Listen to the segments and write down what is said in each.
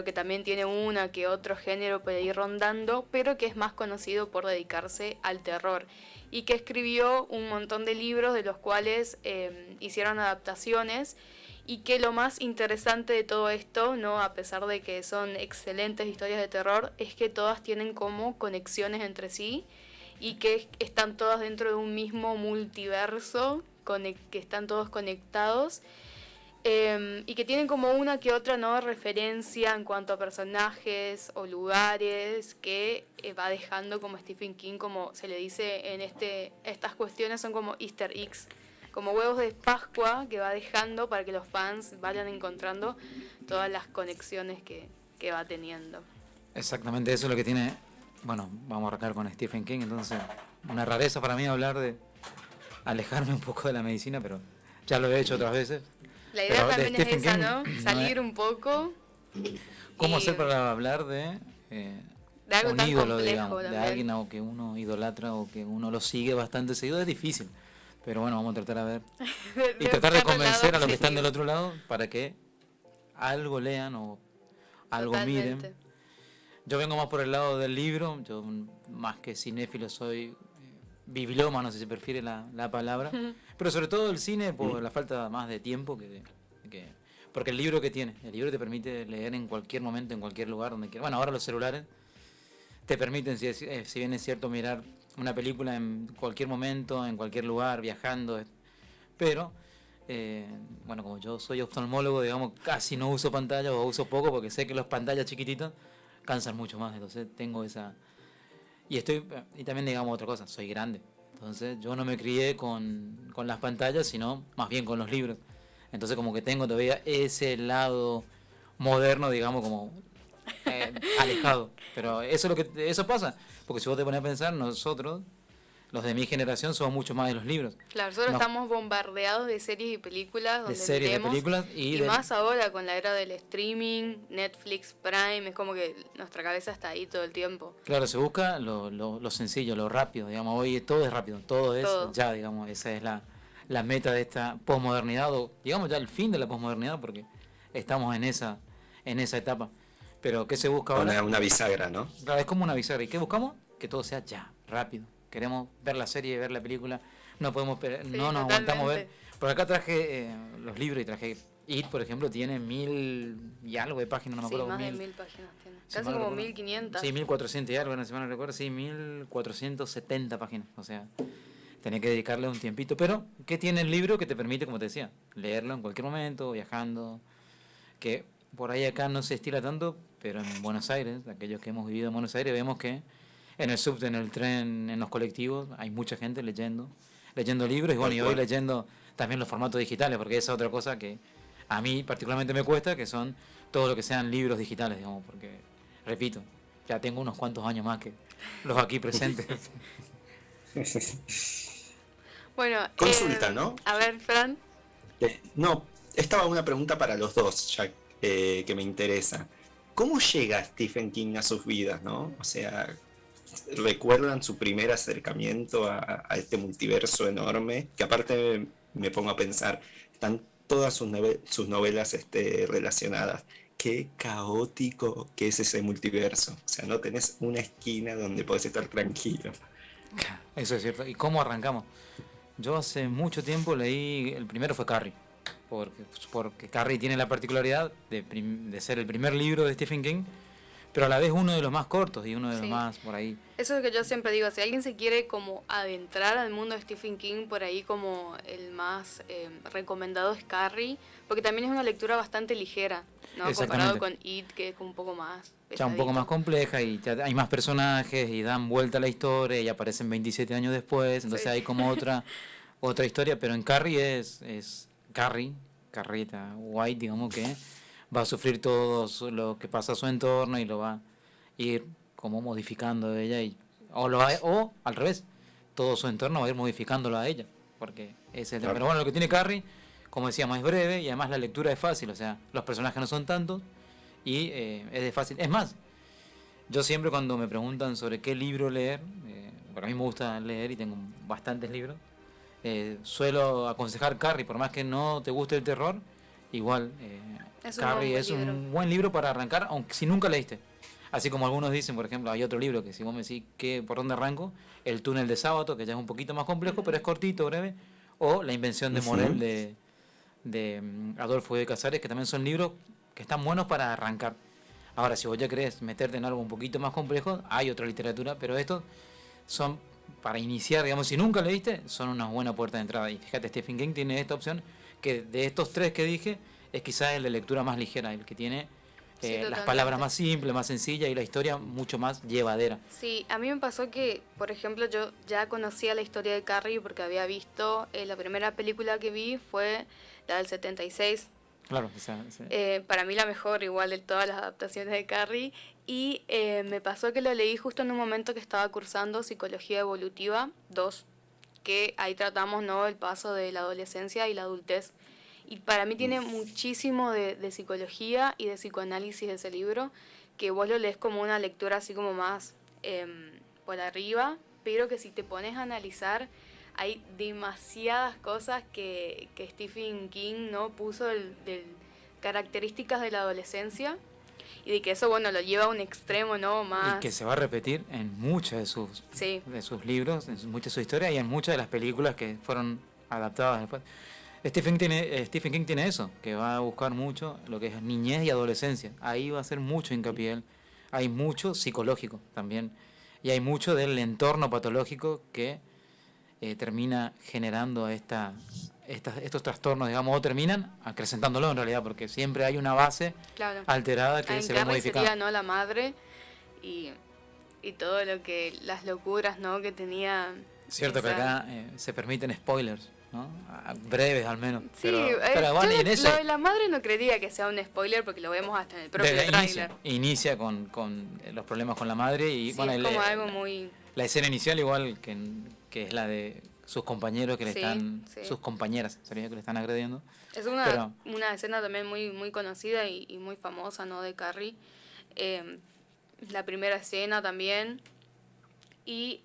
que también tiene una que otro género por ir rondando, pero que es más conocido por dedicarse al terror y que escribió un montón de libros de los cuales hicieron adaptaciones y que lo más interesante de todo esto, ¿no? A pesar de que son excelentes historias de terror, es que todas tienen como conexiones entre sí y que están todas dentro de un mismo multiverso, que están todos conectados y que tienen como una que otra no referencia en cuanto a personajes o lugares que va dejando como Stephen King, como se le dice en estas cuestiones son como Easter eggs, como huevos de Pascua que va dejando para que los fans vayan encontrando todas las conexiones que va teniendo. Exactamente, eso es lo que tiene. Bueno, vamos a arrancar con Stephen King, entonces una rareza para mí hablar de alejarme un poco de la medicina, pero ya lo he hecho otras veces. La idea Pero de también es Stephen esa, King, ¿no? no es, Salir un poco ¿cómo y hacer para hablar de de algo un tan ídolo, complejo digamos, de también. alguien o que uno idolatra o que uno lo sigue bastante seguido? Es difícil, pero bueno, vamos a tratar a ver y De tratar de buscarle el lado convencer a los que están del positivo. otro lado para que algo lean o algo miren. Totalmente. Yo vengo más por el lado del libro, yo más que cinéfilo soy bibliómano, si se prefiere la palabra, pero sobre todo el cine por la falta más de tiempo que porque el libro que tiene, el libro te permite leer en cualquier momento, en cualquier lugar, donde quieras. Bueno, ahora los celulares te permiten, si bien es cierto, mirar una película en cualquier momento, en cualquier lugar, viajando, pero bueno, como yo soy oftalmólogo, digamos, casi no uso pantalla o uso poco porque sé que las pantallas chiquititas cansan mucho más, entonces tengo esa. Y también digamos otra cosa, soy grande, entonces yo no me crié con las pantallas, sino más bien con los libros, entonces como que tengo todavía ese lado moderno, digamos, como alejado, pero eso es lo que eso pasa, porque si vos te pones a pensar, nosotros, los de mi generación, somos mucho más de los libros, Claro, nosotros nos, estamos bombardeados de series y películas de donde series, de miremos, películas y y del. más ahora con la era del streaming, Netflix, Prime, es como que nuestra cabeza está ahí todo el tiempo. Claro, se busca lo sencillo, lo rápido, digamos, hoy todo es rápido, todo es Todo. ya, digamos, esa es la meta de esta posmodernidad, o digamos ya el fin de la posmodernidad, porque estamos en esa etapa. Pero ¿qué se busca ahora? Una bisagra, ¿no? Claro, es como una bisagra. ¿Y qué buscamos? Que todo sea ya, rápido. Queremos ver la serie, ver la película, no podemos, Sí, no nos aguantamos ver. totalmente. Por acá traje los libros y traje It, por ejemplo, tiene 1000 y algo de páginas, no me Sí, acuerdo, más de 1000. 1000 páginas tiene. Si Casi mal no como recuerdo. 1500. Sí, 1400 y algo, no, si mal no recuerdo, sí, 1470 páginas. O sea, tenía que dedicarle un tiempito. Pero, ¿qué tiene el libro que te permite, como te decía, leerlo en cualquier momento, viajando? Que por ahí acá no se estila tanto, pero en Buenos Aires, aquellos que hemos vivido en Buenos Aires, vemos que en el subte, en el tren, en los colectivos, hay mucha gente leyendo libros y bueno, Tal y hoy cual. leyendo también los formatos digitales, porque esa es otra cosa que a mí particularmente me cuesta, que son todo lo que sean libros digitales, digamos, porque, repito, ya tengo unos cuantos años más que los aquí presentes. Bueno, Consulta, ¿no? a ver, Fran. No, estaba una pregunta para los dos, ya que me interesa. ¿Cómo llega Stephen King a sus vidas, no? O sea, ¿recuerdan su primer acercamiento a este multiverso enorme? Que aparte me pongo a pensar, están todas sus novelas relacionadas. Qué caótico que es ese multiverso. O sea, no tenés una esquina donde podés estar tranquilo. Eso es cierto. ¿Y cómo arrancamos? Yo hace mucho tiempo leí, el primero fue Carrie, porque Carrie tiene la particularidad de ser el primer libro de Stephen King, pero a la vez uno de los más cortos y uno de los Sí. más por ahí. Eso es lo que yo siempre digo, si alguien se quiere como adentrar al mundo de Stephen King, por ahí como el más recomendado es Carrie, porque también es una lectura bastante ligera, ¿no? Comparado Exactamente. con It, que es como un poco más Ya un poco más pesadito. compleja y ya hay más personajes y dan vuelta a la historia y aparecen 27 años después, entonces Sí. hay como otra historia, pero en Carrie es Carrieta White, digamos que va a sufrir todo lo que pasa a su entorno y lo va a ir como modificando de ella o al revés, todo su entorno va a ir modificándolo a ella, porque es el tema. Claro. Pero bueno, lo que tiene Carrie, como decíamos, es breve y además la lectura es fácil, o sea, los personajes no son tantos y es de fácil. Es más, yo siempre cuando me preguntan sobre qué libro leer, porque a mí me gusta leer y tengo bastantes libros, suelo aconsejar Carrie, por más que no te guste el terror, igual Es un Carrie buen es libro. un buen libro para arrancar, aunque si nunca leíste. Así como algunos dicen, por ejemplo, hay otro libro que si vos me decís por dónde arranco, El túnel de Sábato, que ya es un poquito más complejo, pero es cortito, breve, o La invención de Morel de Adolfo de Casares, que también son libros que están buenos para arrancar. Ahora, si vos ya querés meterte en algo un poquito más complejo, hay otra literatura, pero estos son para iniciar, digamos, si nunca leíste, son una buena puerta de entrada. Y fíjate, Stephen King tiene esta opción, que de estos tres que dije, es quizás el de lectura más ligera, el que tiene Sí, las totalmente. palabras más simples, más sencillas y la historia mucho más llevadera. Sí, a mí me pasó que, por ejemplo, yo ya conocía la historia de Carrie porque había visto, la primera película que vi fue la del 76. Claro, Para mí la mejor igual de todas las adaptaciones de Carrie. Y me pasó que lo leí justo en un momento que estaba cursando Psicología Evolutiva 2, que ahí tratamos, ¿no?, el paso de la adolescencia y la adultez. Y para mí tiene muchísimo de psicología y de psicoanálisis ese libro, que vos lo lees como una lectura así como más por arriba, pero que si te pones a analizar, hay demasiadas cosas que Stephen King no puso de características de la adolescencia, y de que eso, bueno, lo lleva a un extremo, ¿no?, más... Y que se va a repetir en muchos Sí. de sus libros, en muchas de su historia y en muchas de las películas que fueron adaptadas después. Stephen King tiene eso, que va a buscar mucho lo que es niñez y adolescencia. Ahí va a hacer mucho hincapié él. Hay mucho psicológico también. Y hay mucho del entorno patológico que termina generando estos trastornos, digamos, o terminan acrecentándolo en realidad, porque siempre hay una base Claro. alterada que En se ve Carrie modificada. sería, ¿no?, la madre y todo lo que, las locuras, ¿no?, que tenía. Cierto que acá se permiten spoilers, ¿no? Breves al menos. Sí, pero van yo en eso. lo de la madre no creería que sea un spoiler porque lo vemos hasta en el propio tráiler. Inicia con los problemas con la madre y Sí, bueno, es como algo muy... la escena inicial igual que es la de sus compañeros que le Sí, están, sí. sus compañeras, sería que le están agrediendo. Es Pero- una escena también muy, muy conocida y muy famosa, ¿no?, de Carrie. La primera escena también. Y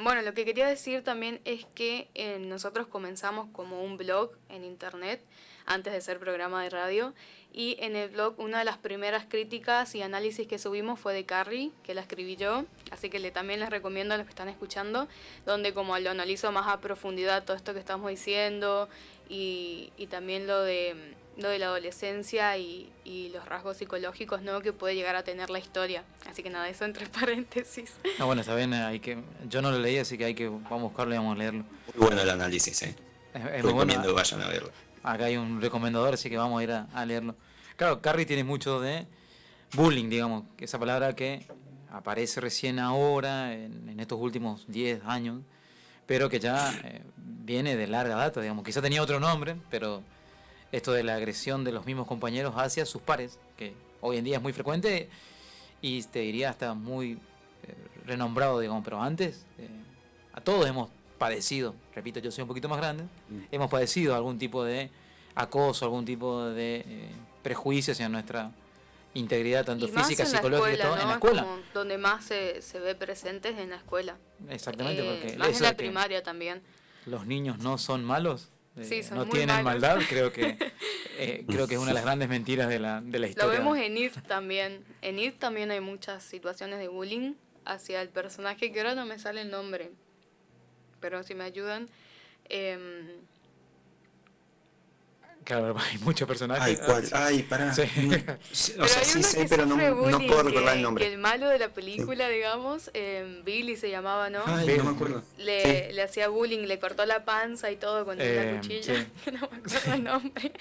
bueno, lo que quería decir también es que nosotros comenzamos como un blog en internet antes de ser programa de radio, y en el blog una de las primeras críticas y análisis que subimos fue de Carrie, que la escribí yo, así que también les recomiendo a los que están escuchando, donde como lo analizo más a profundidad todo esto que estamos diciendo y también lo de la adolescencia y los rasgos psicológicos, ¿no?, que puede llegar a tener la historia. Así que nada, eso entre paréntesis. No, bueno, está bien, yo no lo leí, así que vamos a buscarlo y vamos a leerlo. Muy bueno el análisis, Es muy bueno. recomiendo que vayan a verlo. Acá hay un recomendador, así que vamos a ir a leerlo. Claro, Carrie tiene mucho de bullying, digamos, que esa palabra que aparece recién ahora, en estos últimos 10 años, pero que ya viene de larga data, digamos. Quizá tenía otro nombre, pero esto de la agresión de los mismos compañeros hacia sus pares, que hoy en día es muy frecuente y te diría hasta muy renombrado, digamos, pero antes a todos hemos padecido, repito, yo soy un poquito más grande, hemos padecido algún tipo de acoso, algún tipo de prejuicio hacia nuestra integridad, tanto Y más física, en la psicológica, escuela, todo, ¿no? en la Es escuela. como donde más se ve presente es en la escuela. Exactamente, porque Más eso en la de que primaria también. los niños no son malos, Sí, son no muy tienen malos. maldad, creo que es una de las grandes mentiras de la Lo historia. vemos en It también. En It también hay muchas situaciones de bullying hacia el personaje, que ahora no me sale el nombre, pero si me ayudan. Claro, hay muchos personajes. Ay, ¿cuál? Ay, pará. Sí. O sea, hay sí uno sé, que pero no, sufre no bullying, puedo recordar el que nombre. el malo de la película, digamos, Billy se llamaba, ¿no? Ay, no me acuerdo. Le hacía bullying, le cortó la panza y todo con la cuchilla. sí. Que no me acuerdo el nombre.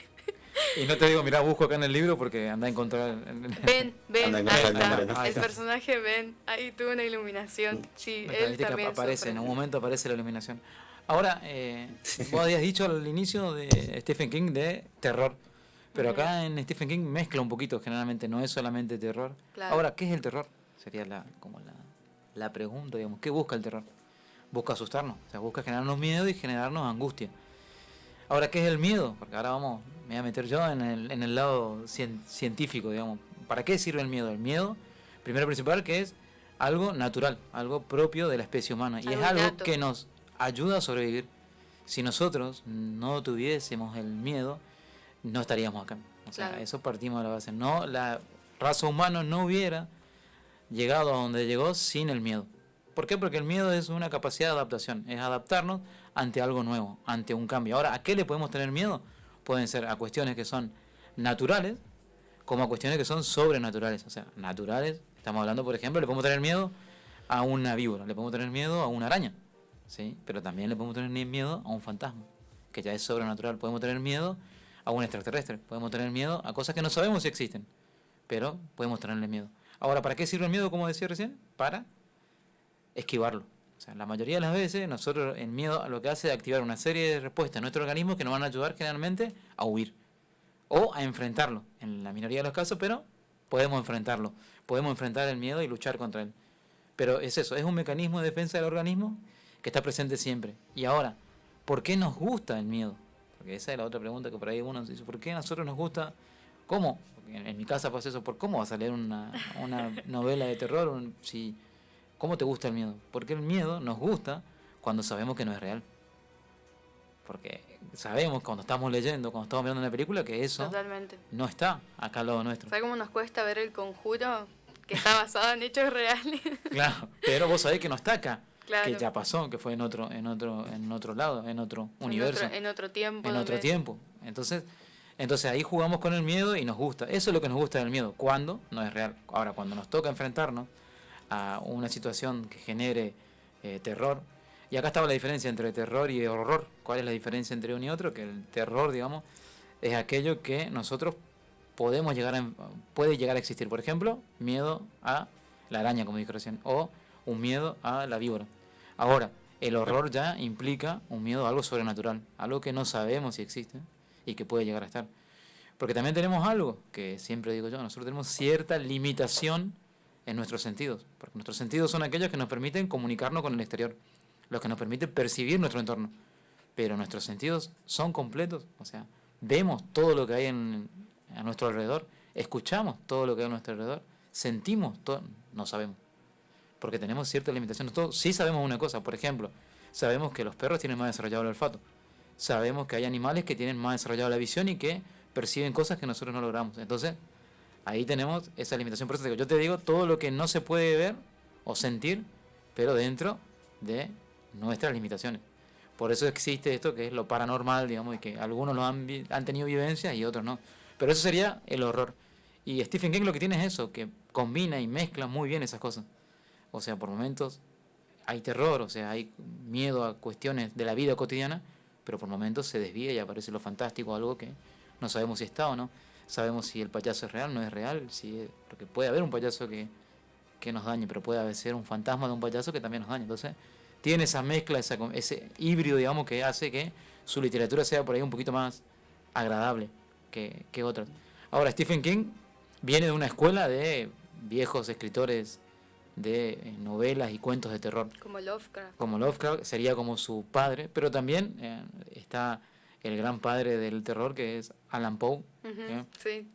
Y no te digo, mirá, busco acá en el libro porque anda a encontrar. Ben, Anda, ahí encuentra el está. nombre, ¿no? Ahí El está. personaje Ben, ahí tuvo una iluminación. Sí, él Viste que también aparece, sufre. en un momento aparece la iluminación. Ahora, vos habías dicho al inicio de Stephen King de terror, pero acá en Stephen King mezcla un poquito, generalmente no es solamente terror. Claro. Ahora, ¿qué es el terror? Sería la pregunta, digamos, ¿qué busca el terror? Busca asustarnos, o sea, busca generarnos miedo y generarnos angustia. Ahora, ¿qué es el miedo? Porque ahora me voy a meter yo en el lado científico, digamos. ¿Para qué sirve el miedo? El miedo, primero principal, que es algo natural, algo propio de la especie humana. Y es Algo algo innato. que nos ayuda a sobrevivir. Si nosotros no tuviésemos el miedo, no estaríamos acá. O sea, Claro. eso partimos de la base. No, la raza humana no hubiera llegado a donde llegó sin el miedo. ¿Por qué? Porque el miedo es una capacidad de adaptación, es adaptarnos ante algo nuevo, ante un cambio. Ahora, ¿a qué le podemos tener miedo? Pueden ser a cuestiones que son naturales, como a cuestiones que son sobrenaturales. O sea, naturales, estamos hablando, por ejemplo, le podemos tener miedo a una víbora, le podemos tener miedo a una araña, ¿sí? Pero también le podemos tener miedo a un fantasma, que ya es sobrenatural. Podemos tener miedo a un extraterrestre, podemos tener miedo a cosas que no sabemos si existen, pero podemos tenerle miedo. Ahora, ¿para qué sirve el miedo, como decía recién? Para esquivarlo. O sea, la mayoría de las veces nosotros el miedo lo que hace es activar una serie de respuestas en nuestro organismo que nos van a ayudar generalmente a huir o a enfrentarlo, en la minoría de los casos, pero podemos enfrentarlo, podemos enfrentar el miedo y luchar contra él. Pero es eso, es un mecanismo de defensa del organismo que está presente siempre. Y ahora, ¿por qué nos gusta el miedo? Porque esa es la otra pregunta que por ahí uno dice, ¿por qué a nosotros nos gusta? ¿Cómo? Porque en mi casa pasa eso, ¿por cómo vas a leer una novela de terror si... ¿Cómo te gusta el miedo? Porque el miedo nos gusta cuando sabemos que no es real. Porque sabemos cuando estamos leyendo, cuando estamos viendo una película, que eso Totalmente. no está acá al lado nuestro. ¿Sabes cómo nos cuesta ver El Conjuro? Que está basado en hechos reales. Claro, pero vos sabés que no está acá. Claro. Que ya pasó, que fue en otro lado, en otro universo. En otro tiempo. En otro donde- tiempo. Entonces ahí jugamos con el miedo y nos gusta. Eso es lo que nos gusta del miedo, cuando no es real. Ahora, cuando nos toca enfrentarnos a una situación que genere terror, y acá estaba la diferencia entre terror y horror. ¿Cuál es la diferencia entre uno y otro? Que el terror, digamos, es aquello que nosotros podemos puede llegar a existir. Por ejemplo, miedo a la araña, como dije recién, o un miedo a la víbora. Ahora, el horror ya implica un miedo a algo sobrenatural, algo que no sabemos si existe y que puede llegar a estar. Porque también tenemos algo, que siempre digo yo, nosotros tenemos cierta limitación en nuestros sentidos, porque nuestros sentidos son aquellos que nos permiten comunicarnos con el exterior, los que nos permiten percibir nuestro entorno, pero nuestros sentidos son completos, o sea, vemos todo lo que hay a nuestro alrededor, escuchamos todo lo que hay a nuestro alrededor, sentimos todo, no sabemos, porque tenemos ciertas limitaciones. Todos sí sabemos una cosa, por ejemplo, sabemos que los perros tienen más desarrollado el olfato, sabemos que hay animales que tienen más desarrollado la visión y que perciben cosas que nosotros no logramos. Entonces, ahí tenemos esa limitación. Por eso yo te digo todo lo que no se puede ver o sentir, pero dentro de nuestras limitaciones. Por eso existe esto que es lo paranormal, digamos, y que algunos lo han tenido vivencias y otros no. Pero eso sería el horror. Y Stephen King lo que tiene es eso, que combina y mezcla muy bien esas cosas. O sea, por momentos hay terror, o sea, hay miedo a cuestiones de la vida cotidiana, pero por momentos se desvía y aparece lo fantástico, algo que no sabemos si está o no. Sabemos si el payaso es real, no es real, porque puede haber un payaso que nos dañe, pero puede ser un fantasma de un payaso que también nos dañe. Entonces, tiene esa mezcla, ese híbrido, digamos, que hace que su literatura sea por ahí un poquito más agradable que otras. Ahora, Stephen King viene de una escuela de viejos escritores de novelas y cuentos de terror. Como Lovecraft. Como Lovecraft, sería como su padre, pero también está el gran padre del terror, que es Alan Poe. Ujú, sí.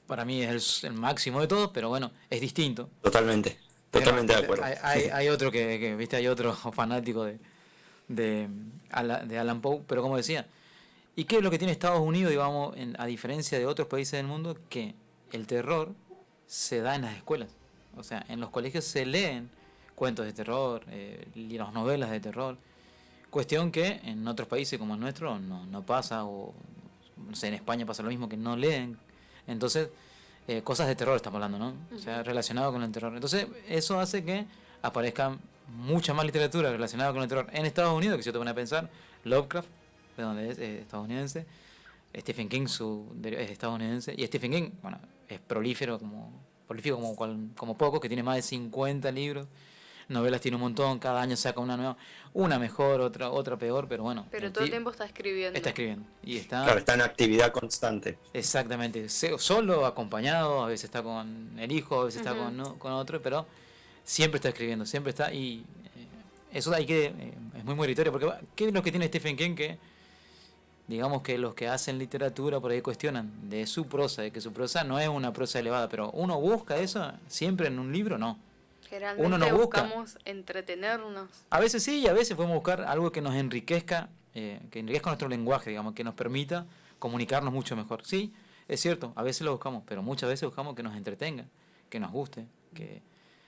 Para mí es el máximo de todos, pero bueno, es distinto. Totalmente de acuerdo. Hay otro viste, hay otro fanático de Alan Poe, pero como decía, ¿y qué es lo que tiene Estados Unidos, digamos, a diferencia de otros países del mundo? Que el terror se da en las escuelas. O sea, en los colegios se leen cuentos de terror, las novelas de terror. Cuestión que en otros países como el nuestro no pasa, o no sé, en España pasa lo mismo, que no leen. Entonces, cosas de terror estamos hablando, ¿no? O sea, relacionado con el terror. Entonces, eso hace que aparezca mucha más literatura relacionada con el terror en Estados Unidos, que si yo te pones a pensar, Lovecraft, de donde es estadounidense, Stephen King es estadounidense, y Stephen King, bueno, es prolífico como poco, que tiene más de 50 libros, novelas tiene un montón, cada año saca una nueva, una mejor, otra peor, pero bueno. Pero todo el tiempo está escribiendo. Está escribiendo. Y Claro, está en actividad constante. Exactamente, solo, acompañado, a veces está con el hijo, a veces está con otro, pero siempre está escribiendo, siempre está, y eso es muy meritorio, porque ¿qué es lo que tiene Stephen King? Que digamos que los que hacen literatura por ahí cuestionan de su prosa, de que su prosa no es una prosa elevada, pero uno busca eso siempre en un libro, no. Generalmente Uno no busca. buscamos entretenernos. A veces sí, y a veces podemos buscar algo que nos enriquezca, que enriquezca nuestro lenguaje, digamos, que nos permita comunicarnos mucho mejor. Sí, Es cierto, a veces lo buscamos, pero muchas veces buscamos que nos entretenga, que nos guste,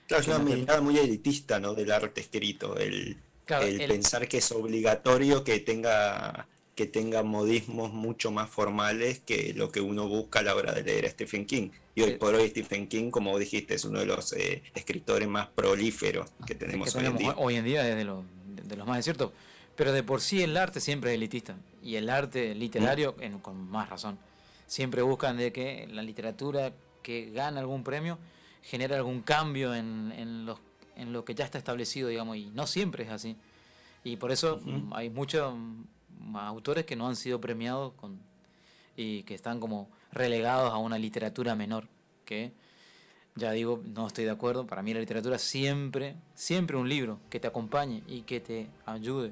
Claro, es que una no te- mirada muy elitista, ¿no? Del arte escrito, Claro, el pensar que es obligatorio que tenga modismos mucho más formales que lo que uno busca a la hora de leer a Stephen King. Y hoy eh, por hoy Stephen King, como dijiste, es uno de los escritores más prolíferos que que tenemos hoy en tenemos día. hoy en día es de los más desiertos. Pero de por sí el arte siempre es elitista. Y el arte ¿Mm? literario, con más razón. Siempre buscan de que la literatura que gana algún premio genera algún cambio en lo que ya está establecido, digamos. Y no siempre es así. Y por eso Ujú. hay muchos autores que no han sido premiados y que están como relegados a una literatura menor. Que ya digo, no estoy de acuerdo. Para mí la literatura siempre, siempre un libro que te acompañe y que te ayude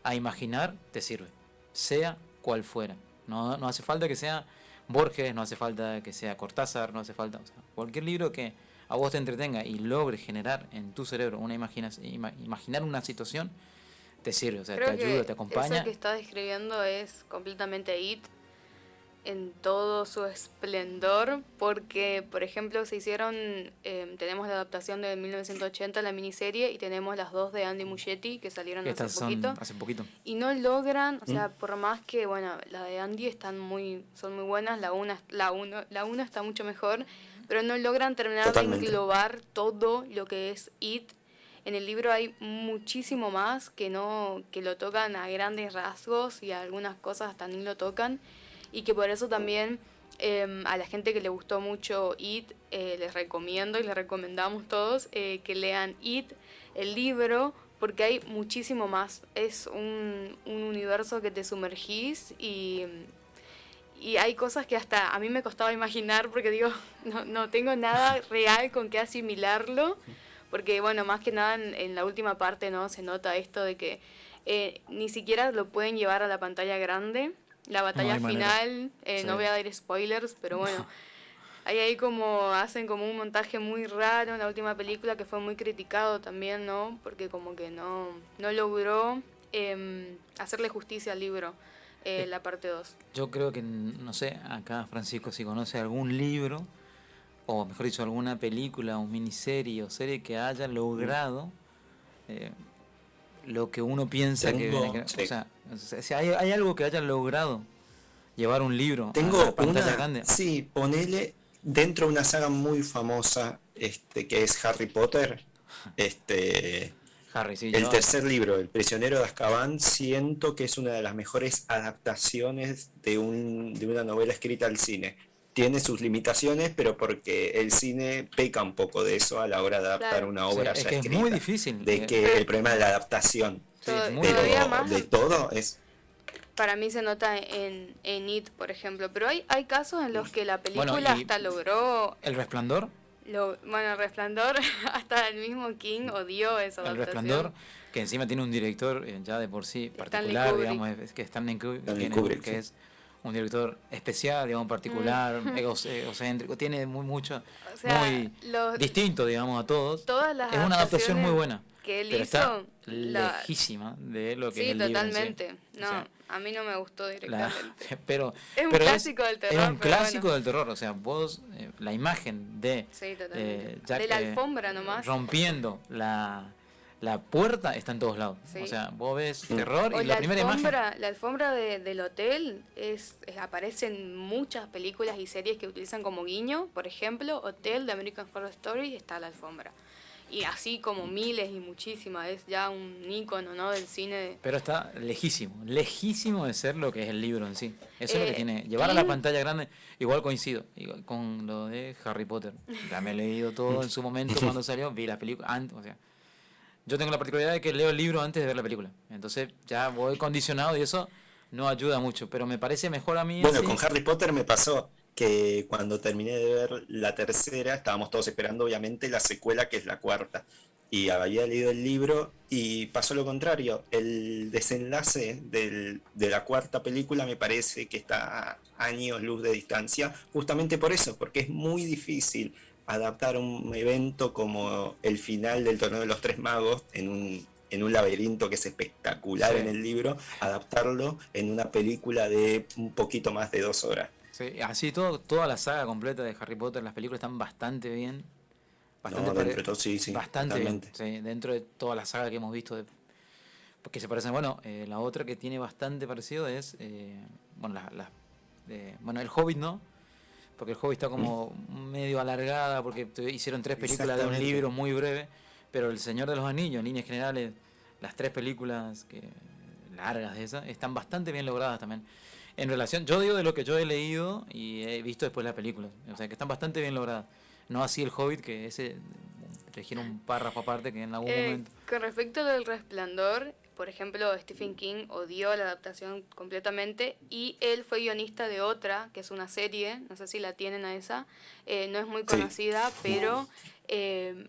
a imaginar, te sirve. Sea cual fuera. No hace falta que sea Borges, no hace falta que sea Cortázar, no hace falta. O sea, cualquier libro que a vos te entretenga y logre generar en tu cerebro una imaginar una situación, te sirve. O sea, te Creo ayuda, que te eso acompaña. que está describiendo es completamente It en todo su esplendor, porque, por ejemplo, tenemos la adaptación de 1980, la miniserie, y tenemos las dos de Andy Muschietti, que salieron hace Estas poquito, son hace poquito. y no logran, o ¿Mm? sea, por más que, bueno, la de Andy son muy buenas, la uno está mucho mejor, pero no logran terminar de Totalmente. englobar todo lo que es It. En el libro hay muchísimo más que lo tocan a grandes rasgos y algunas cosas hasta ni lo tocan, y que por eso también a la gente que le gustó mucho It, les recomiendo y les recomendamos todos que lean It, el libro, porque hay muchísimo más. Es un universo que te sumergís y hay cosas que hasta a mí me costaba imaginar porque digo, no tengo nada real con qué asimilarlo, porque bueno, más que nada en la última parte, ¿no? Se nota esto de que ni siquiera lo pueden llevar a la pantalla grande. La No batalla hay manera. final, Sí. no voy a dar spoilers, pero bueno, ahí como hacen como un montaje muy raro en la última película que fue muy criticado también, ¿no? Porque como que no logró hacerle justicia al libro, la parte 2. Yo creo que, no sé, acá Francisco, si conoce algún libro, o mejor dicho, alguna película o miniserie o serie que haya ¿Mm? logrado eh, lo que uno piensa que viene Tengo, o sí. sea, si hay algo que haya logrado llevar un libro a la Tengo pantalla una, grande. sí, ponele dentro de una saga muy famosa, que es Harry Potter, este, Harry, sí, el yo, tercer libro, El prisionero de Azkaban, siento que es una de las mejores adaptaciones de una novela escrita al cine. Tiene sus limitaciones, pero porque el cine peca un poco de eso a la hora de adaptar Claro, una sí, obra es ya que es muy escrita. difícil. De que pero el problema de la adaptación, Sí, es muy todavía difícil. pero más de todo es... para mí se nota en It, por ejemplo. Pero hay casos en los que la Bueno, película y hasta logró, El Resplandor, bueno, Resplandor, hasta el mismo King odió esa El Resplandor, adaptación. que encima tiene un director ya de por sí Stanley particular, Kubrick. digamos, es que Stanley Stanley Kubrick, que sí. es un director especial, digamos, particular, Mm. egocéntrico, tiene mucho, O sea, muy distinto, digamos, a todos. todas las Es una adaptación muy adaptaciones buena, que él pero está hizo, lejísima de lo que es sí, el libro en sí. totalmente. O No, sea, a mí no me gustó la, directamente. pero Es un pero clásico del es terror, un pero clásico bueno. del terror, o sea, vos, la imagen de Sí, totalmente. Jack De la alfombra nomás. rompiendo la puerta está en todos lados. O Sí. sea, vos ves Mm. terror O y la primera imagen. la alfombra del hotel aparece en muchas películas y series que utilizan como guiño. Por ejemplo, Hotel de American Horror Story está la alfombra. Y así como miles y muchísimas. Es ya un ícono, ¿no? Del cine. Pero está lejísimo de ser lo que es el libro en sí. Eso es lo que tiene. Llevar a la King, pantalla grande, igual coincido igual con lo de Harry Potter. Ya me he leído todo en su momento cuando salió, vi la película antes, o sea, yo tengo la particularidad de que leo el libro antes de ver la película. Entonces ya voy condicionado y eso no ayuda mucho. Pero me parece mejor a mí en Bueno, con sí. Harry Potter me pasó que cuando terminé de ver la tercera, estábamos todos esperando obviamente la secuela, que es la cuarta. Y había leído el libro y pasó lo contrario. El desenlace de la cuarta película me parece que está a años luz de distancia, justamente por eso, porque es muy difícil adaptar un evento como el final del Torneo de los Tres Magos en un laberinto que es espectacular Sí, en el libro, adaptarlo en una película de un poquito más de 2 horas. Sí, así toda la saga completa de Harry Potter, las películas están bastante bien. Bastante, No, dentro de todo, sí, bastante totalmente. bien. Sí, dentro de toda la saga que hemos visto. Porque se parecen. Bueno, la otra que tiene bastante parecido es. Bueno, bueno, el Hobbit no. Porque el Hobbit está ¿Mm? como medio alargada. Porque hicieron 3 películas de un Exactamente. libro muy breve. Pero El Señor de los Anillos, en líneas generales, las 3 películas largas de esas, están bastante bien logradas también. En relación, yo digo de lo que yo he leído y he visto después las películas. O sea, que están bastante bien logradas. No así el Hobbit, que ese requiere un párrafo aparte que en algún momento. Con respecto al Resplandor, por ejemplo, Stephen King odió la adaptación completamente y él fue guionista de otra, que es una serie, no sé si la tienen a esa, no es muy Sí. conocida, pero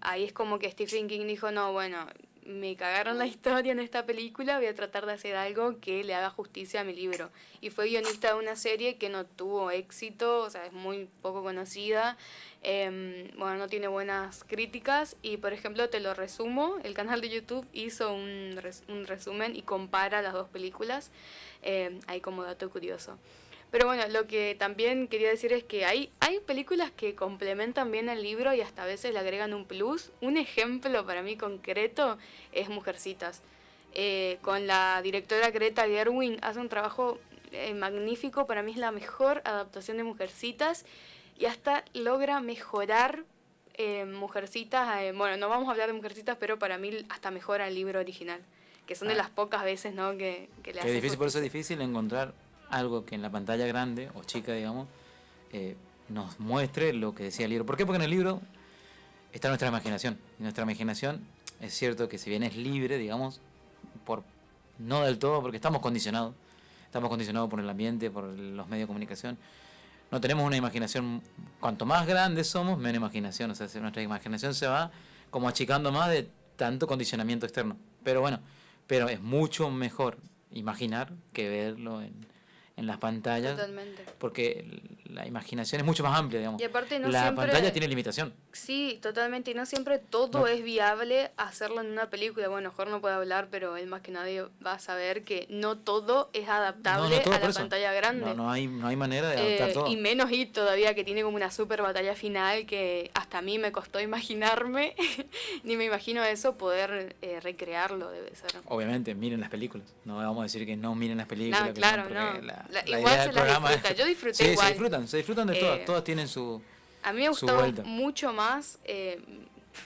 ahí es como que Stephen King dijo, no, bueno, me cagaron la historia en esta película, voy a tratar de hacer algo que le haga justicia a mi libro. Y fue guionista de una serie que no tuvo éxito, o sea, es muy poco conocida. Bueno, no tiene buenas críticas y por ejemplo te lo resumo, el canal de YouTube hizo un resumen y compara las dos películas, ahí como dato curioso. Pero bueno, lo que también quería decir es que hay películas que complementan bien el libro y hasta a veces le agregan un plus. Un ejemplo para mí concreto es Mujercitas. Con la directora Greta Gerwig hace un trabajo magnífico, para mí es la mejor adaptación de Mujercitas y hasta logra mejorar Mujercitas. Bueno, no vamos a hablar de Mujercitas, pero para mí hasta mejora el libro original, que son de Ah, las pocas veces, ¿no?, que le que es hacen difícil, por eso es justicia. difícil encontrar algo que en la pantalla grande o chica, digamos, nos muestre lo que decía el libro. ¿Por qué? Porque en el libro está nuestra imaginación. Y nuestra imaginación es cierto que si bien es libre, digamos, por no del todo, porque estamos condicionados. Estamos condicionados por el ambiente, por los medios de comunicación. No tenemos una imaginación, cuanto más grandes somos, menos imaginación. O sea, nuestra imaginación se va como achicando más de tanto condicionamiento externo. Pero bueno, pero es mucho mejor imaginar que verlo en las pantallas, Totalmente. porque la imaginación es mucho más amplia, digamos. Y aparte no La pantalla siempre, tiene limitación. sí, totalmente, y no siempre todo No, es viable hacerlo en una película. Bueno, Jorge no puede hablar, pero él más que nadie va a saber que no todo es no adaptable todo a por la eso. pantalla No, grande. no hay manera de adaptar Y todo. menos It todavía, que tiene como una super batalla final que hasta a mí me costó imaginarme, ni me imagino eso, poder recrearlo debe ser. Obviamente, miren las películas. No vamos a decir que no miren las películas, No, que son claro, porque no. la Igual idea se del las programa es... disfruta. Yo disfruté Sí, igual. se disfrutan de todas. Eh, Todas tienen a mí me su gustaban vuelta. mucho más,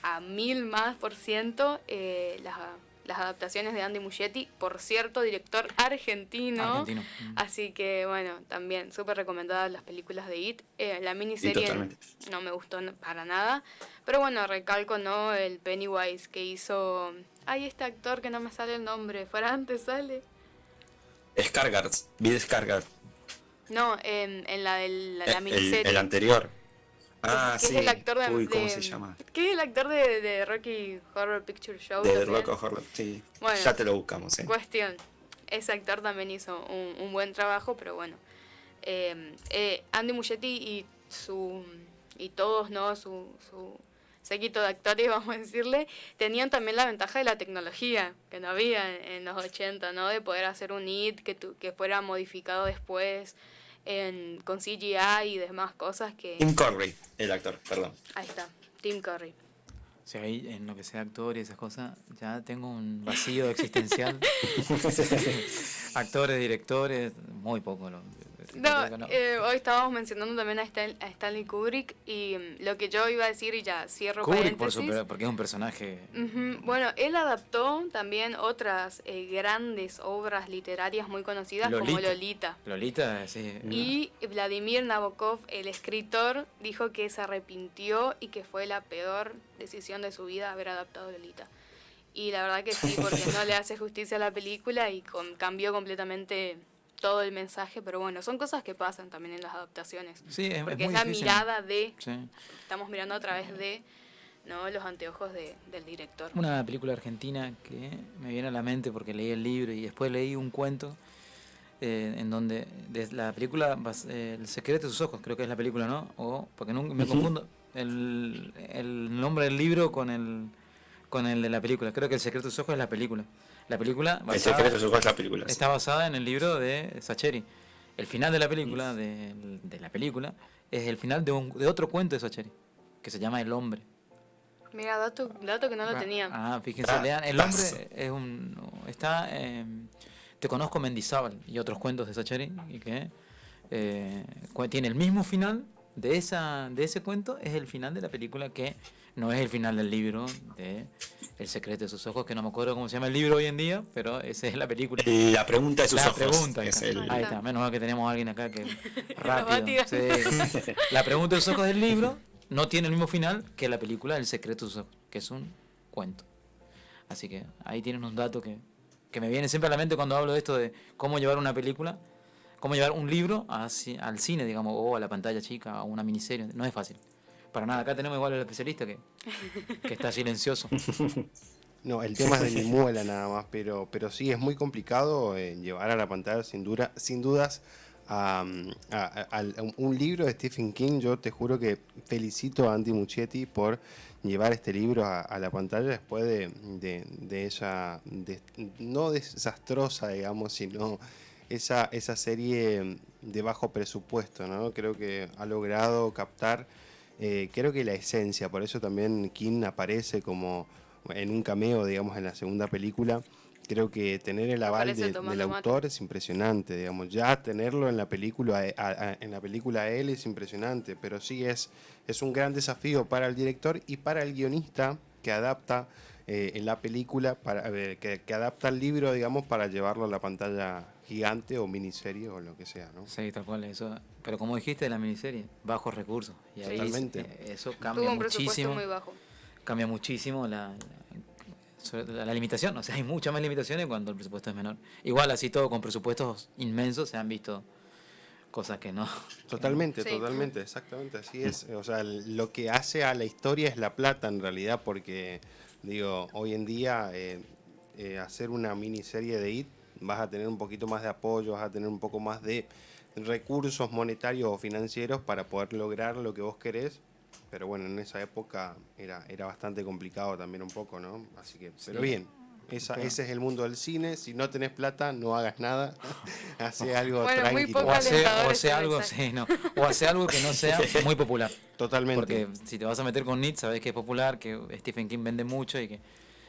a 1000%, las adaptaciones de Andy Muschietti, por cierto, director argentino. Argentino. Así que bueno, también súper recomendadas las películas de It. La Sí, miniserie totalmente. no me gustó para nada. Pero bueno, recalco, ¿no?, el Pennywise que hizo... Ay, este actor que no me sale el nombre, Farante sale. Skarsgård, Bill Skarsgård, No, en la de la el miniserie. anterior. Ah, Que es el sí. actor Uy, ¿cómo se llama? que es el actor de Rocky Horror Picture Show De también. Rock Horror, sí. Bueno, Ya te lo buscamos, cuestión. Ese actor también hizo un buen trabajo, pero bueno. Andy Muschietti y todos, ¿no?, su séquito de actores, vamos a decirle, tenían también la ventaja de la tecnología, que no había en los 80, ¿no?, de poder hacer un IT que fuera modificado después con CGI y demás cosas que... Tim Curry, el actor, perdón. Ahí está, Tim Curry. O sea, ahí en lo que sea actor y esas cosas, ya tengo un vacío existencial. Actores, directores, muy poco. No, hoy estábamos mencionando también a Stanley Kubrick y lo que yo iba a decir, y ya cierro Kubrick paréntesis. porque es un personaje... Bueno, él adaptó también otras grandes obras literarias muy conocidas como Lolita. Lolita, sí. Y Vladimir Nabokov, el escritor, dijo que se arrepintió y que fue la peor decisión de su vida haber adaptado Lolita. Y la verdad que sí, porque no le hace justicia a la película y cambió completamente todo el mensaje, pero bueno, son cosas que pasan también en las adaptaciones. Sí, porque es muy la difícil. mirada de... Sí. Estamos mirando a través de, ¿no?, los anteojos del director. Una película argentina que me viene a la mente porque leí el libro y después leí un cuento en donde la película El secreto de sus ojos, creo que es la película, ¿no? O porque nunca me confundo el nombre del libro con el de la película. Creo que El secreto de sus ojos es la película. La película El secreto de sus ojos, la película. está basada en el libro de Sacheri. el final de la película, es el final de otro cuento de Sacheri, que se llama El Hombre. Mira, dato que no lo tenía. Fíjense, lean, El Hombre es está Te conozco Mendizábal y otros cuentos de Sacheri, y que tiene el mismo final de ese cuento, es el final de la película, que no es el final del libro de El secreto de sus ojos, que no me acuerdo cómo se llama el libro hoy en día, pero esa es la película. La pregunta de sus ojos. Ahí está, menos mal que tenemos a alguien acá que rápido. Sí. La pregunta de sus ojos del libro no tiene el mismo final que la película El secreto de sus ojos, que es un cuento. Así que ahí tienen unos datos que me vienen siempre a la mente cuando hablo de esto de cómo llevar una película, cómo llevar un libro al cine, digamos, o a la pantalla chica, o una miniserie. No es fácil. Para nada, acá tenemos igual al especialista que está silencioso. No, el tema es de mi muela nada más, pero sí es muy complicado llevar a la pantalla sin dudas a un libro de Stephen King. Yo te juro que felicito a Andy Muschietti por llevar este libro a la pantalla después de esa, no desastrosa, digamos, sino esa serie de bajo presupuesto, ¿no? Creo que ha logrado captar, creo que la esencia, por eso también King aparece como en un cameo, digamos, en la segunda película. Creo que tener el aval del autor es impresionante, digamos. Ya tenerlo en la película a él es impresionante, pero sí es un gran desafío para el director y para el guionista que adapta en la película, que adapta el libro, digamos, para llevarlo a la pantalla gigante o miniserie o lo que sea, ¿no? Sí, tal cual, eso. Pero como dijiste de la miniserie, bajos recursos. Y ahí eso cambia Tuvo un presupuesto muchísimo. muy bajo. Cambia muchísimo la limitación. O sea, hay muchas más limitaciones cuando el presupuesto es menor. Igual, así todo, con presupuestos inmensos se han visto cosas que no. Totalmente, exactamente, así es. O sea, lo que hace a la historia es la plata en realidad, porque, digo, hoy en día hacer una miniserie de IT vas a tener un poquito más de apoyo, vas a tener un poco más de recursos monetarios o financieros para poder lograr lo que vos querés. Pero bueno, en esa época era bastante complicado también un poco, ¿no? Así que, pero bien, ese es el mundo del cine. Si no tenés plata, no hagas nada. Hace algo tranquilo. O hace algo que no sea muy popular. Totalmente. Porque si te vas a meter con Nietzsche, sabés que es popular, que Stephen King vende mucho y que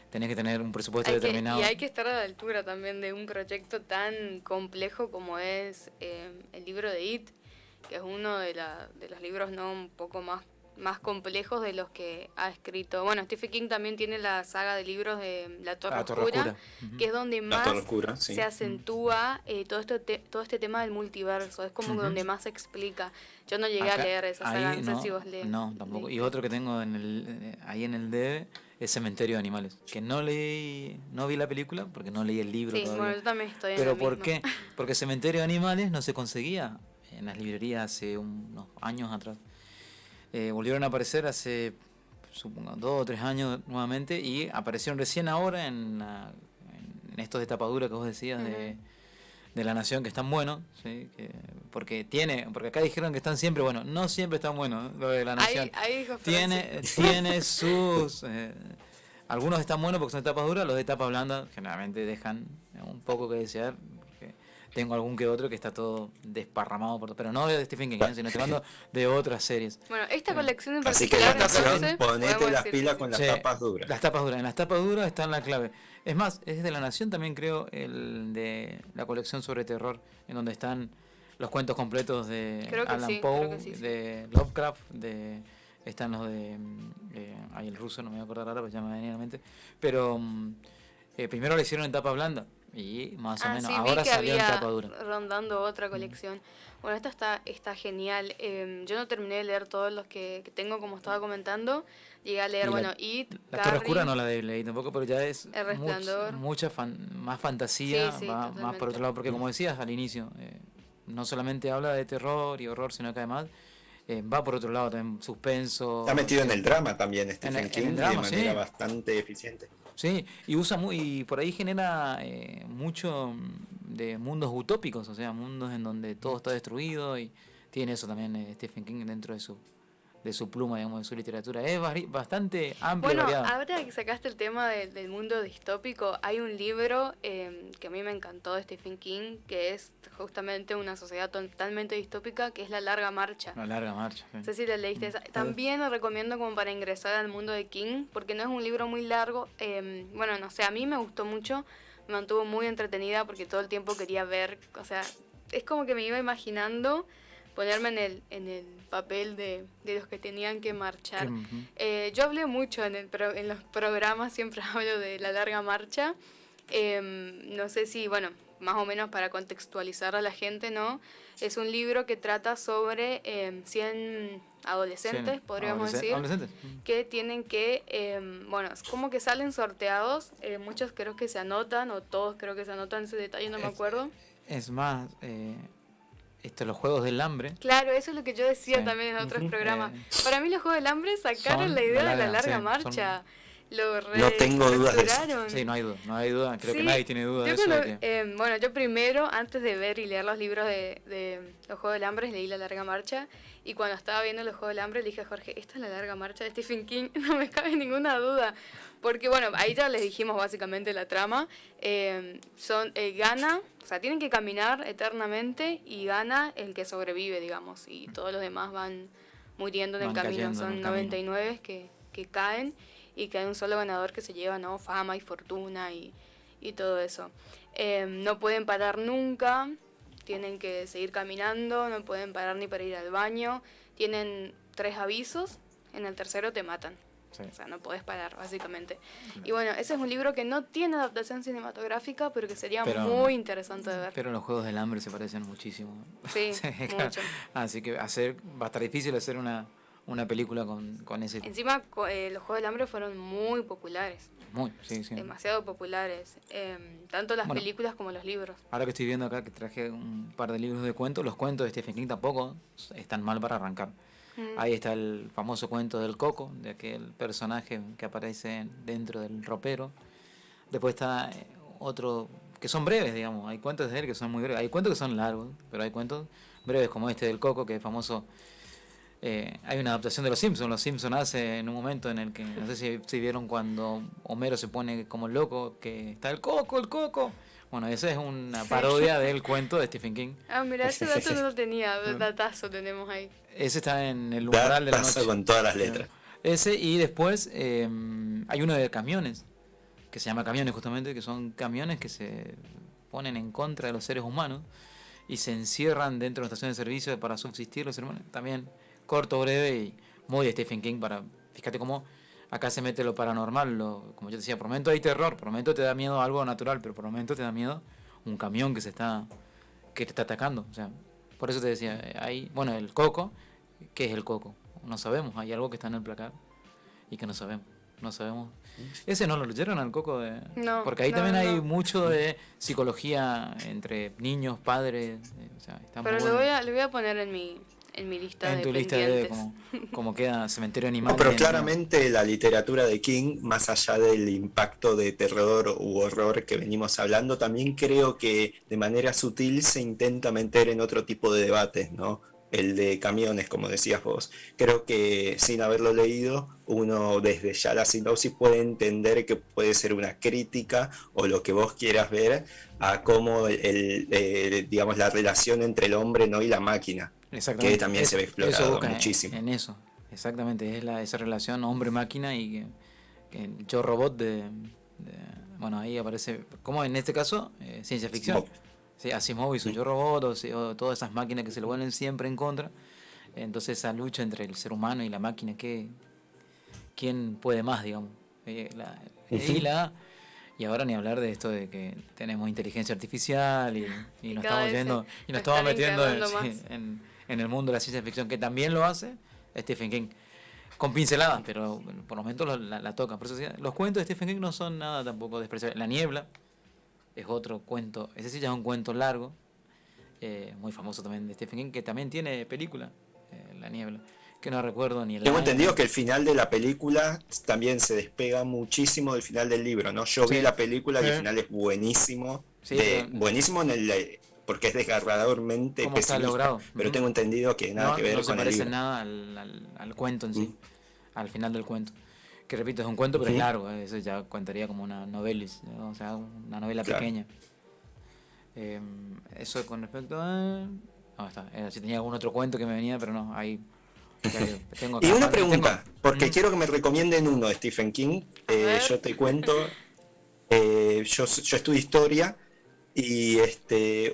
tenés que tener un presupuesto determinado. Y hay que estar a la altura también de un proyecto tan complejo como es el libro de It, que es uno de los libros no un poco más complejos de los que ha escrito. Bueno, Stephen King también tiene la saga de libros de La Torre Oscura, que es donde más se acentúa todo este tema del multiverso. Es como donde más se explica. Yo no llegué a leer esa saga, no sé si vos lees. No, tampoco. Y otro que tengo ahí en el DVD es Cementerio de Animales, que no vi la película porque no leí el libro todavía. Bueno, yo también estoy en ¿Pero por qué? Porque Cementerio de Animales no se conseguía en las librerías hace unos años atrás. Volvieron a aparecer hace, supongo, 2 o 3 años nuevamente, y aparecieron recién ahora en estos de tapadura que vos decías de La Nación, que están buenos, ¿sí? Porque acá dijeron que están siempre buenos, no siempre están buenos, lo de La Nación. Tiene sus... algunos están buenos porque son de tapas duras, los de tapa blanda generalmente dejan un poco que desear. Tengo algún que otro que está todo desparramado, pero no de Stephen King, sino hablando de otras series. Bueno, esta colección en así particular... Así que la Nación, ponete las pilas con las tapas duras. Las tapas duras. En las tapas duras está en la clave. Es más, es de La Nación también, creo, el de la colección sobre terror, en donde están los cuentos completos de Alan Poe, de Lovecraft, están los de... el ruso, no me voy a acordar ahora, pues ya me venía a la mente. Pero primero lo hicieron en tapa blanda. Y más o menos, ahora salió en tapa dura. Rondando otra colección. Bueno, esta está genial. Yo no terminé de leer todos los que tengo, como estaba comentando. Llegué a leer, It, La Torre Oscura no la leí tampoco, pero ya es El Resplandor. mucha más fantasía, más por otro lado, porque como decías al inicio, no solamente habla de terror y horror, sino que además va por otro lado también, suspenso. Está metido en el drama también Stephen King, el drama, de manera bastante eficiente. Sí, y usa y por ahí genera mucho de mundos utópicos, o sea, mundos en donde todo está destruido, y tiene eso también Stephen King dentro de de su pluma, digamos, de su literatura. Es bastante amplia y Bueno, variada. ahora que sacaste el tema del mundo distópico, hay un libro que a mí me encantó de Stephen King, que es justamente una sociedad totalmente distópica, que es La Larga Marcha. Una larga marcha. Sí. No sé si la leíste. También lo recomiendo como para ingresar al mundo de King, porque no es un libro muy largo. Bueno, no sé, a mí me gustó mucho, me mantuvo muy entretenida porque todo el tiempo quería ver, o sea, es como que me iba imaginando ponerme en el papel de los que tenían que marchar. Yo hablé mucho en los programas, siempre hablo de La Larga Marcha. No sé si, bueno, más o menos para contextualizar a la gente, ¿no? Es un libro que trata sobre 100 adolescentes, podríamos decir, adolescentes. que tienen que, bueno, es como que salen sorteados, muchos creo que se anotan, o todos creo que se anotan, ese detalle no me acuerdo. Es más, los Juegos del Hambre. Claro, eso es lo que yo decía Sí. también en otros programas. Para mí los Juegos del Hambre sacaron la idea de la larga marcha. Lo No tengo dudas de eso. reestructuraron. Sí, no hay duda. Creo que Sí, nadie tiene duda de yo eso. cuando- de que- bueno, yo primero, antes de ver y leer los libros de los Juegos del Hambre, leí La Larga Marcha. Y cuando estaba viendo los Juegos del Hambre, le dije a Jorge, esta es La Larga Marcha de Stephen King, no me cabe ninguna duda. Porque, bueno, ahí ya les dijimos básicamente la trama. Gana, o sea, tienen que caminar eternamente y gana el que sobrevive, digamos. Y todos los demás van muriendo en el Van camino. cayendo en Son el camino. 99 que caen y que hay un solo ganador que se lleva, ¿no? Fama y fortuna y todo eso. No pueden parar nunca, tienen que seguir caminando, no pueden parar ni para ir al baño. Tienen 3 avisos, en el tercero te matan. Sí. O sea, no podés parar, básicamente. Y bueno, ese es un libro que no tiene adaptación cinematográfica, pero que sería Pero- muy interesante de ver. Pero los Juegos del Hambre se parecen muchísimo. Sí, claro. mucho. Así que va a estar difícil hacer una película con ese... Encima, los Juegos del Hambre fueron muy populares, Sí. demasiado populares. Tanto las Bueno. películas como los libros. Ahora que estoy viendo acá que traje un par de libros de cuentos, los cuentos de Stephen King tampoco están mal para arrancar. Ahí está el famoso cuento del Coco, de aquel personaje que aparece dentro del ropero. Después está otro, que son breves, digamos. Hay cuentos de él que son muy breves. Hay cuentos que son largos, pero hay cuentos breves como este del Coco, que es famoso. Hay una adaptación de Los Simpsons. Los Simpsons hace en un momento en el que, no sé si vieron cuando Homero se pone como loco, que está el Coco. Bueno, esa es una parodia del cuento de Stephen King. Ah, mira, ese dato no lo tenía, datazo tenemos ahí. Ese está en el umbral de la Pasa noche. con todas las letras. Ese, y después hay uno de camiones, que se llama Camiones justamente, que son camiones que se ponen en contra de los seres humanos y se encierran dentro de una estación de servicio para subsistir los seres humanos. También corto, breve y muy de Stephen King para... Fíjate cómo acá se mete lo paranormal, como yo te decía, por momento hay terror, por momento te da miedo algo natural, pero por momento te da miedo un camión que te está atacando. O sea, por eso te decía, bueno, el Coco, ¿qué es el Coco? No sabemos, hay algo que está en el placar y que no sabemos. Ese no lo leyeron al Coco No, porque ahí no, también hay no. mucho de psicología entre niños, padres, o sea, está muy Pero bueno. lo voy a poner en mi lista En de tu lista de pendientes. como queda Cementerio Animal. No, pero claramente la literatura de King, más allá del impacto de terror u horror que venimos hablando, también creo que de manera sutil se intenta meter en otro tipo de debates, ¿no? El de camiones, como decías vos. Creo que sin haberlo leído, uno desde ya la sinopsis puede entender que puede ser una crítica o lo que vos quieras ver a cómo digamos, la relación entre el hombre, ¿no?, y la máquina. Que también se ve explorado busca muchísimo. en eso, exactamente, es esa relación hombre-máquina y que Yo Robot bueno, ahí aparece, como en este caso, ciencia ficción. Asimov. Sí, Asimov y su Yo Robot, o todas esas máquinas que se le vuelven siempre en contra. Entonces esa lucha entre el ser humano y la máquina, ¿quién puede más, digamos? Y ahora ni hablar de esto de que tenemos inteligencia artificial y nos cada estamos vez yendo y lo nos estamos están metiendo encarnando más. en el mundo de la ciencia ficción, que también lo hace Stephen King, con pinceladas, pero por lo menos la toca. Por eso decía, los cuentos de Stephen King no son nada tampoco despreciables. La Niebla es otro cuento, ese sí ya es un cuento largo, muy famoso también de Stephen King, que también tiene película, La Niebla, que no recuerdo ni el Tengo año. entendido que el final de la película también se despega muchísimo del final del libro, ¿no? Yo vi Sí. la película y Sí. el final es buenísimo. Sí, pero- Buenísimo en el porque es desgarradormente ¿Cómo está pesimista, logrado? pero Ujú. tengo entendido que nada No, que ver no se con el parece libro. nada al cuento en sí, al final del cuento. Que repito, es un cuento, pero es Ujú. largo, eso ya contaría como una novelis, ¿no? O sea, una novela Claro. pequeña. Eso con respecto a... No, está, si tenía algún otro cuento que me venía, pero no, ahí ya que tengo Y acá. una pregunta, porque Ujú. quiero que me recomienden uno de Stephen King. A ver. Yo te cuento, yo estudio historia y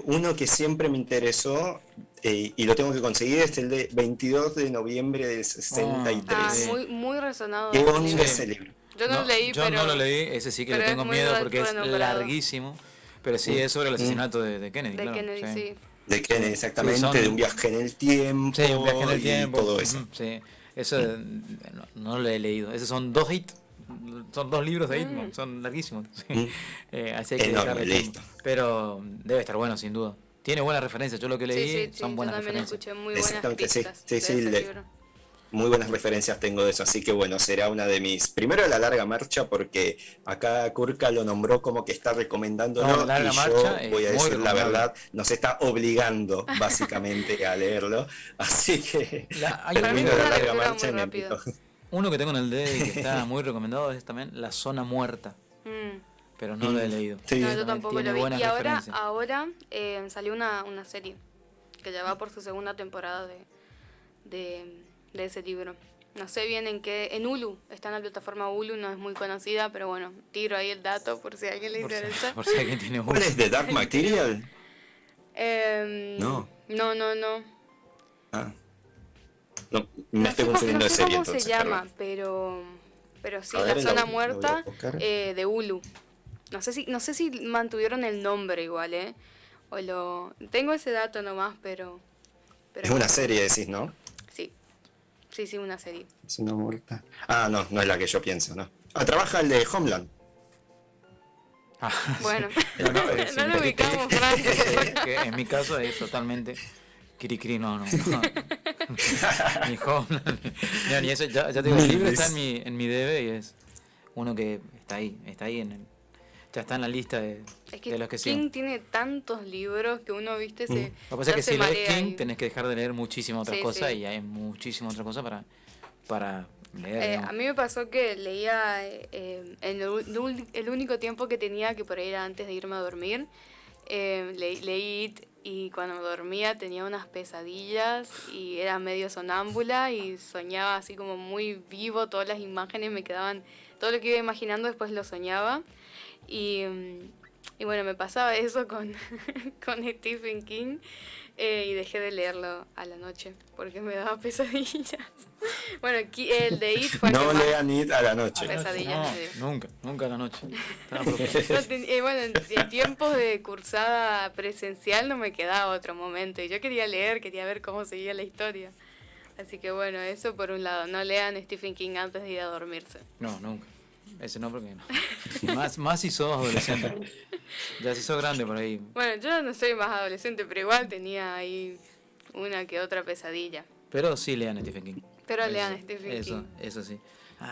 uno que siempre me interesó y lo tengo que conseguir es el de 22 de noviembre del Ah, 63. Sí. muy resonado ¿Qué ese onda libro. ese libro? Yo no lo leí, yo pero... no lo leí, ese sí que le pero es tengo muy miedo porque es renombrado. larguísimo, pero sí es sobre el asesinato de Kennedy, De claro. Kennedy, sí. De Kennedy, Sí, exactamente, de un viaje en el tiempo sí, un viaje en el y tiempo. todo eso. Ujú, sí, eso no lo he leído. Esos son 2 hits, son 2 libros de Hitman, son larguísimos. Mm. Así hay que Enorme, dedicarle tiempo. listo. Pero debe estar bueno, sin duda. Tiene buenas referencias, yo lo que Sí, leí sí, sí, son yo buenas también referencias. escuché muy buenas Exactamente, sí, críticas sí, de sí, ese libro. muy buenas referencias tengo de eso, así que bueno, será una de mis, primero la larga marcha, porque acá Kurka lo nombró como que está recomendándolo, No, La Larga y Marcha yo es voy a muy decir la recomendable. verdad, nos está obligando básicamente a leerlo, así que Hay Para mí termino es la una larga lectura marcha muy y me rápida. invito. Uno que tengo en el dedo y que está muy recomendado es también La Zona Muerta, Mm. pero no lo he leído. Sí. No, yo También tampoco tiene lo vi. buenas Y referencias. ahora salió una serie que ya va por su segunda temporada de ese libro. No sé bien en Hulu, está en la plataforma Hulu, no es muy conocida, pero bueno, tiro ahí el dato por si a alguien le interesa. Por si alguien tiene uno. ¿Cuál es The Dark Material? No. No. Ah, no, me No estoy sé, confundiendo no de sé serie cómo se entonces, llama, perdón. pero sí, A La ver, Zona lo voy a Muerta buscar. de Hulu. No sé si mantuvieron el nombre igual, tengo ese dato nomás, pero Es no una sé. serie, decís, ¿no? Sí, una serie. Es una muerta. Ah, no, no es la que yo pienso, ¿no? Ah, trabaja el de Homeland. Ah, Bueno, no, no sí, lo ubicamos, Fran. que en mi caso es totalmente Cri, no. Ni Homeland, ni eso. Ya te digo, el libro está en mi DB y es uno que está ahí ya está en la lista Es de que los que King siguen. tiene tantos libros que uno, viste, Mm. Lo que pasa es ya que se si lees marea King y- tenés que dejar de leer muchísimas otras Sí, cosas sí. y hay muchísimas otras cosas para leer, A digamos. mí me pasó que leía el único tiempo que tenía, que por ahí era antes de irme a dormir, leí It, y cuando me dormía tenía unas pesadillas y era medio sonámbula y soñaba así como muy vivo, todas las imágenes me quedaban, todo lo que iba imaginando después lo soñaba y bueno, me pasaba eso con, con Stephen King. Y dejé de leerlo a la noche porque me daba pesadillas. Bueno, el de It fue el que No más lean It a la noche. pesadillas me dio. Nunca a la noche. Bueno, en tiempos de cursada presencial no me quedaba otro momento. Y yo quería leer, quería ver cómo seguía la historia. Así que bueno, eso por un lado. No lean Stephen King antes de ir a dormirse. No, nunca. Ese no, porque no. Más si sos adolescente. Ya si sos grande por ahí. Bueno, yo no soy más adolescente, pero igual tenía ahí una que otra pesadilla. Pero sí lean a Stephen King. Pero lean Stephen King. Eso sí.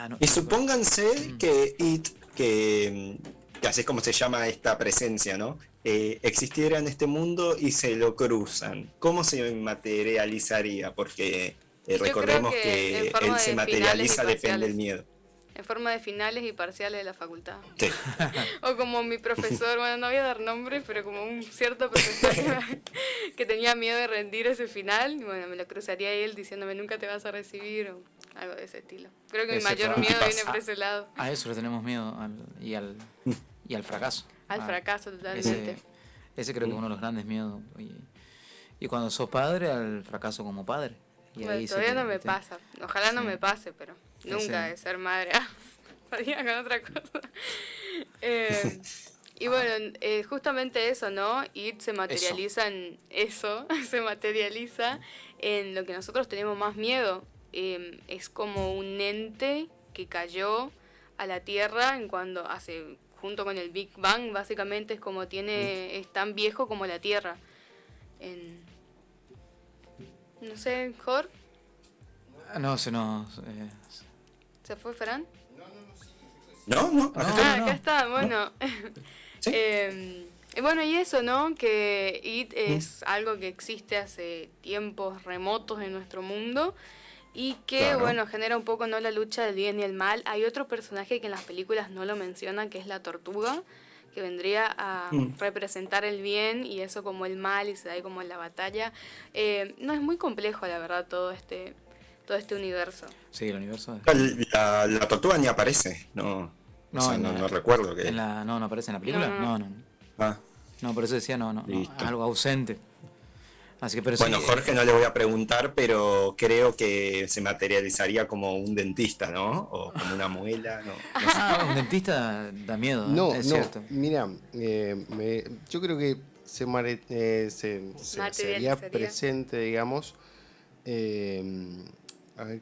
No, Y supónganse que It, que así es como se llama esta presencia, ¿no? Existiera en este mundo y se lo cruzan. ¿Cómo se materializaría? Porque recordemos creo que en que forma él se de materializa, finales y depende del parciales. miedo. En forma de finales y parciales de la facultad. Sí. O como mi profesor, bueno, no voy a dar nombres, pero como un cierto profesor que tenía miedo de rendir ese final, y bueno, me lo cruzaría él diciéndome nunca te vas a recibir o algo de ese estilo. Creo que mi Ese mayor fue- miedo pasa. viene por ese lado, A eso le tenemos miedo y al fracaso. al Ah, fracaso totalmente. Ese creo que es uno de los grandes miedos. Y cuando sos padre, al fracaso como padre. Y Bueno, ahí se todavía te- no me te- pasa, ojalá no sí. me pase, pero nunca Ese- de ser madre. Podría con otra cosa. Y bueno, justamente eso, ¿no? It se materializa en eso, se materializa en lo que nosotros tenemos más miedo. Es como un ente que cayó a la Tierra junto con el Big Bang, básicamente es como es tan viejo como la Tierra. No sé, Jor, No, se nos... ¿se fue ¿No? ¿No? No, Acá acá está, bueno. ¿Sí? Bueno, y eso, ¿no? Que It es algo que existe hace tiempos remotos en nuestro mundo y que, Claro. bueno, genera un poco, ¿no?, la lucha del bien y el mal. Hay otro personaje que en las películas no lo mencionan, que es la tortuga, que vendría a representar el bien y eso como el mal y se da ahí como en la batalla. No, es muy complejo, la verdad, todo este universo. Sí, el universo es... La tortuga ni aparece, no. O No, sea, no recuerdo que. no aparece en la película. No. No. Ah, No, por eso decía no, listo. algo ausente. Así que, pero sí, Bueno, Jorge no le voy a preguntar, pero creo que se materializaría como un dentista, ¿no? O como una muela, no. un dentista da miedo, No, es no, cierto. mira, yo creo que se haría Materializaría. presente, digamos. A ver,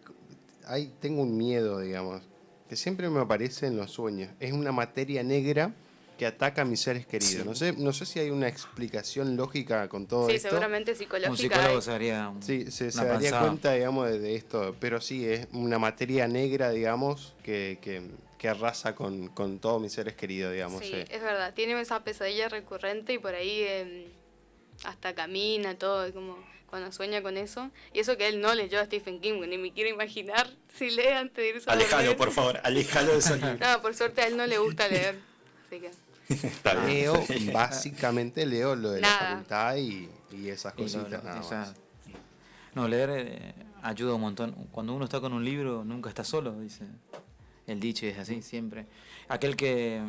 ahí tengo un miedo, digamos, que siempre me aparece en los sueños. Es una materia negra que ataca a mis seres queridos. Sí. No sé si hay una explicación lógica con todo Sí, esto. seguramente Un psicológica psicólogo hay. se haría Sí, se una daría panzada. cuenta, digamos, de esto. Pero sí, es una materia negra, digamos, que arrasa con todos mis seres queridos, digamos. Sí, es verdad. Tiene esa pesadilla recurrente y por ahí hasta camina, todo, como cuando sueña con eso. Y eso que él no leyó a Stephen King, ni me quiero imaginar si lee antes de irse a Alejalo, dormir. por favor, alejalo de esos libros. No, por suerte a él no le gusta leer. Así que, Está bien. Leo, básicamente leo lo de la Nada. facultad y esas Y cositas, nada esa- más. No, leer ayuda un montón. Cuando uno está con un libro, nunca está solo, dice el dicho, y es así siempre. Aquel que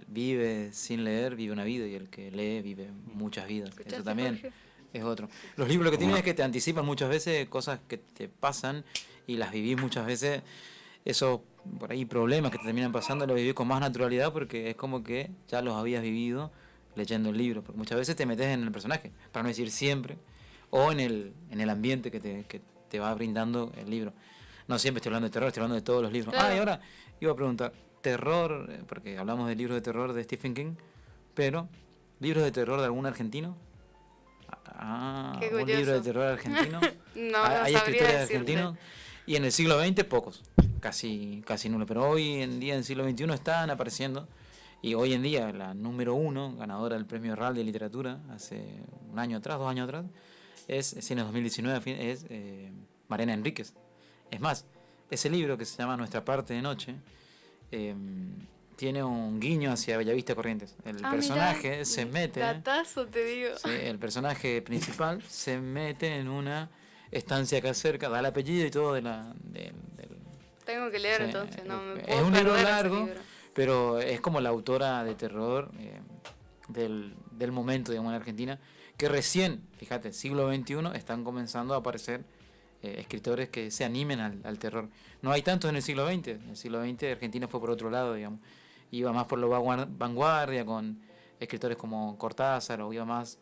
vive sin leer, vive una vida, y el que lee, vive muchas vidas. ¿escuchaste, Eso también Jorge? es otro. Los libros lo que tienen es que te anticipan muchas veces cosas que te pasan y las vivís muchas veces. Esos por ahí problemas que te terminan pasando los vivís con más naturalidad porque es como que ya los habías vivido leyendo el libro. Porque muchas veces te metes en el personaje, para no decir siempre, o en el ambiente que te va brindando el libro. No siempre estoy hablando de terror, estoy hablando de todos los libros. Claro. Y ahora iba a preguntar, terror, porque hablamos de libros de terror de Stephen King, pero ¿libros de terror de algún argentino? Qué ¿Un curioso. libro de terror argentino? No ¿Hay sabría escritores decirte. argentinos? Y en el siglo XX pocos, casi nulo. Pero hoy en día, en el siglo XXI, están apareciendo. Y hoy en día, la número 1, ganadora del Premio Real de Literatura, hace un año atrás, 2 años atrás, en el 2019, es Mariana Enríquez. Es más, ese libro que se llama Nuestra parte de noche, tiene un guiño hacia Bellavista Corrientes. El personaje mirá, se mete... Datazo, te digo. Sí, el personaje principal se mete en una estancia acá cerca, da el apellido y todo del Tengo que leer sí, entonces, no me es puedo un libro perder ese largo, libro. pero es como la autora de terror del momento, digamos, en Argentina, que recién, fíjate, siglo XXI, están comenzando a aparecer escritores que se animen al terror. No hay tantos en el siglo XX. En el siglo XX Argentina fue por otro lado, digamos. Iba más por lo vanguardia, con escritores como Cortázar, o iba más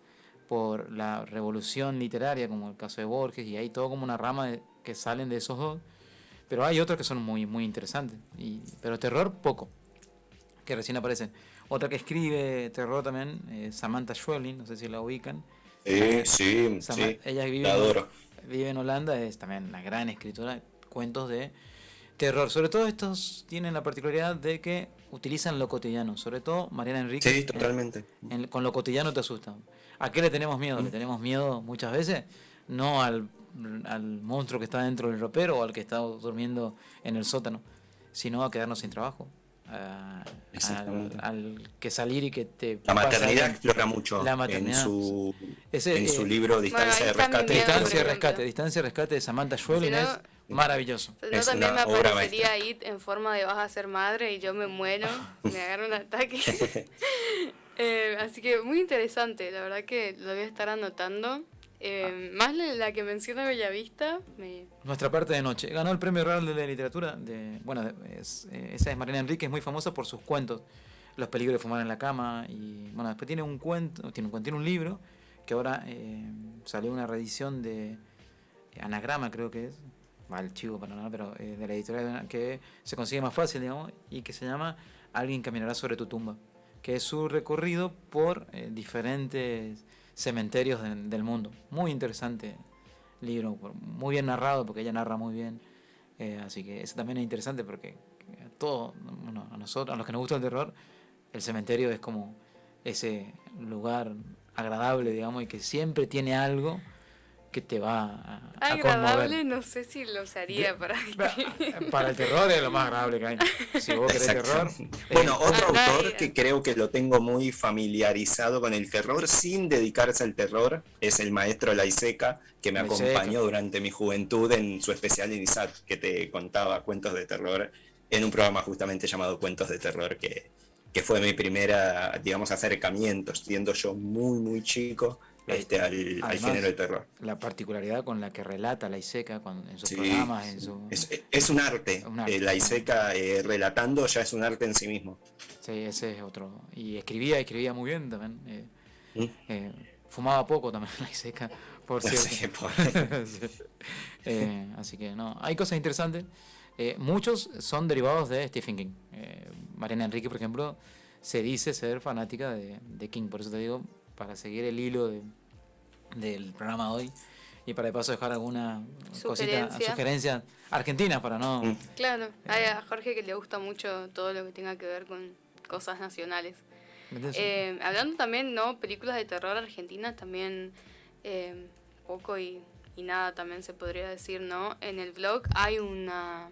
por la revolución literaria, como el caso de Borges, y hay todo como una rama que salen de esos dos. Pero hay otros que son muy, muy interesantes. Pero terror, poco, que recién aparecen. Otra que escribe terror también, Samantha Schweblin, no sé si la ubican. Sí. Ella La adoro. vive en Holanda, es también una gran escritora de cuentos de terror. Sobre todo estos tienen la particularidad de que utilizan lo cotidiano. Sobre todo Mariana Enríquez. Sí, totalmente. Con lo cotidiano te asustan. ¿A qué le tenemos miedo? Le tenemos miedo muchas veces, no al monstruo que está dentro del ropero o al que está durmiendo en el sótano, sino a quedarnos sin trabajo. Exactamente. Al que salir y que te La pasa maternidad algo. explora mucho La maternidad. en su libro Distancia ahí de está mi Rescate. miedo, por Distancia de rescate de Samantha Schweblin Si no- es maravilloso. No, Es también me una obra aparecería maestra. ahí en forma de vas a ser madre y yo me muero, me agarro un ataque. Así que muy interesante, la verdad que lo voy a estar anotando. Más la que menciona Bellavista, Nuestra parte de noche. Ganó el Premio Real de la Literatura. Esa es Mariana Enríquez, es muy famosa por sus cuentos. Los peligros de fumar en la cama. Y bueno, después tiene un libro que ahora salió una reedición de Anagrama, creo que es. Va el chivo para nada, pero de la editorial que se consigue más fácil, digamos, y que se llama Alguien caminará sobre tu tumba. Que es su recorrido por diferentes cementerios del mundo. Muy interesante libro, muy bien narrado porque ella narra muy bien. Así que eso también es interesante porque a nosotros, a los que nos gusta el terror, el cementerio es como ese lugar agradable, digamos, y que siempre tiene algo que te va a Agradable, conmover. no sé si lo usaría para describir. Para el terror es lo más agradable que hay. Si vos querés terror. Exactamente. Bueno, otro A nadie. autor que creo que lo tengo muy familiarizado con el terror sin dedicarse al terror es el maestro Laiseca, que me Laiseca. acompañó durante mi juventud en su especial en ISAT, que te contaba cuentos de terror en un programa justamente llamado Cuentos de Terror, que fue mi primera, digamos, acercamiento, siendo yo muy, muy chico al Además, género de terror. la particularidad con la que relata Laiseca en sus Sí, programas, en su... es un arte. Un arte. Laiseca relatando ya es un arte en sí mismo. Sí, ese es otro. Y escribía muy bien también. ¿Mm? Fumaba poco también Laiseca, por cierto. Sí, pobre. Sí. Así que no, hay cosas interesantes. Muchos son derivados de Stephen King. Mariana Enrique, por ejemplo, se dice ser fanática de King. Por eso te digo, para seguir el hilo del programa de hoy y para de paso dejar alguna sugerencia argentina para no... Mm. Claro, hay a Jorge que le gusta mucho todo lo que tenga que ver con cosas nacionales. ¿Entendés? Hablando también, ¿no? Películas de terror argentinas también, poco y nada también se podría decir, ¿no? En el blog hay una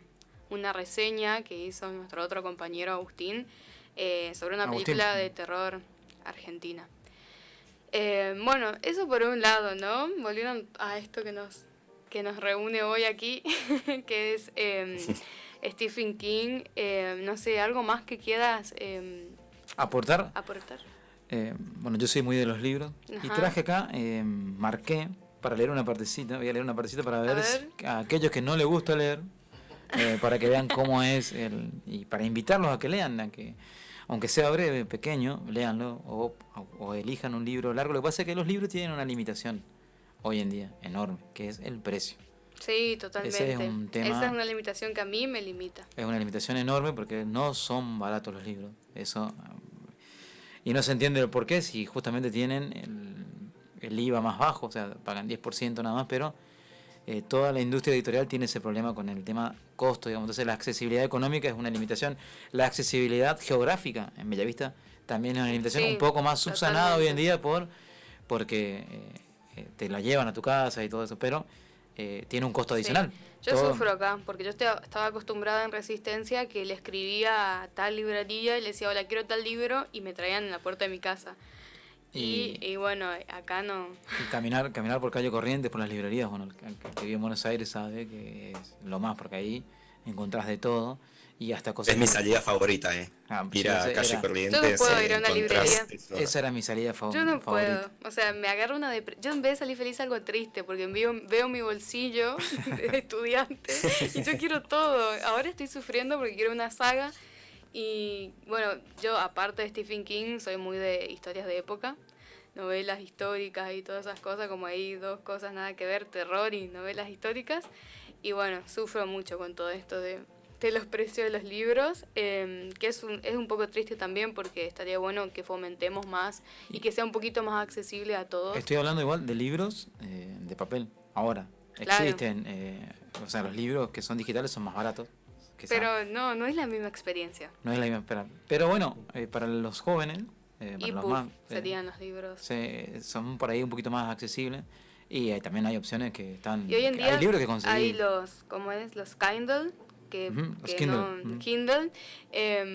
reseña que hizo nuestro otro compañero Agustín sobre una película de terror argentina. Bueno, eso por un lado, ¿no? Volvieron a esto que nos reúne hoy aquí, que es Stephen King. No sé, algo más que quieras ¿Aportar? aportar. Bueno, yo soy muy de los libros. Y Ajá. traje acá, marqué para leer una partecita. Voy a leer una partecita para ver, ver. a aquellos que no les gusta leer, para que vean cómo es, y para invitarlos a que lean, a que, aunque sea breve, pequeño, léanlo o elijan un libro largo. Lo que pasa es que los libros tienen una limitación hoy en día enorme, que es el precio. Sí, totalmente. Ese es un tema- Esa es una limitación que a mí me limita. Es una limitación enorme porque no son baratos los libros. Eso. Y no se entiende el por qué, si justamente tienen el IVA más bajo, o sea, pagan 10% nada más, pero toda la industria editorial tiene ese problema con el tema costo, digamos. Entonces la accesibilidad económica es una limitación. La accesibilidad geográfica en Bellavista también es una limitación, Sí, un poco más subsanada hoy en totalmente. día porque te la llevan a tu casa y todo eso, pero tiene un costo adicional. Sí. Yo Todo- sufro acá, porque yo estaba acostumbrada en Resistencia que le escribía a tal librería y le decía, hola, quiero tal libro, y me traían en la puerta de mi casa. Y bueno, acá no. Y caminar por calle Corrientes, por las librerías, bueno, el que vive en Buenos Aires sabe que es lo más, porque ahí encontrás de todo y hasta cosas... Es mi salida favorita, ir a sí, calle Corrientes. Yo no puedo ir a una encontrás librería. eso. esa era mi salida Yo no favorita. puedo, o sea, me agarro una yo en vez de salir feliz salgo triste porque veo mi bolsillo de estudiante y yo quiero todo. Ahora estoy sufriendo porque quiero una saga y bueno, yo aparte de Stephen King soy muy de historias de época, novelas históricas y todas esas cosas, como hay dos cosas nada que ver, terror y novelas históricas, y bueno, sufro mucho con todo esto de los precios de los libros, que es un poco triste también porque estaría bueno que fomentemos más y que sea un poquito más accesible a todos. Estoy hablando igual de libros de papel. Ahora, Claro. existen, o sea, los libros que son digitales son más baratos. Pero no es la misma experiencia. No es la misma espera. Pero bueno, para los jóvenes, para los EPUB más... serían los libros. son por ahí un poquito más accesibles y también hay opciones que están... Y hoy en día hay libros que conseguir. hay ¿cómo es? Los Kindle, Los que Kindle. no, Kindle,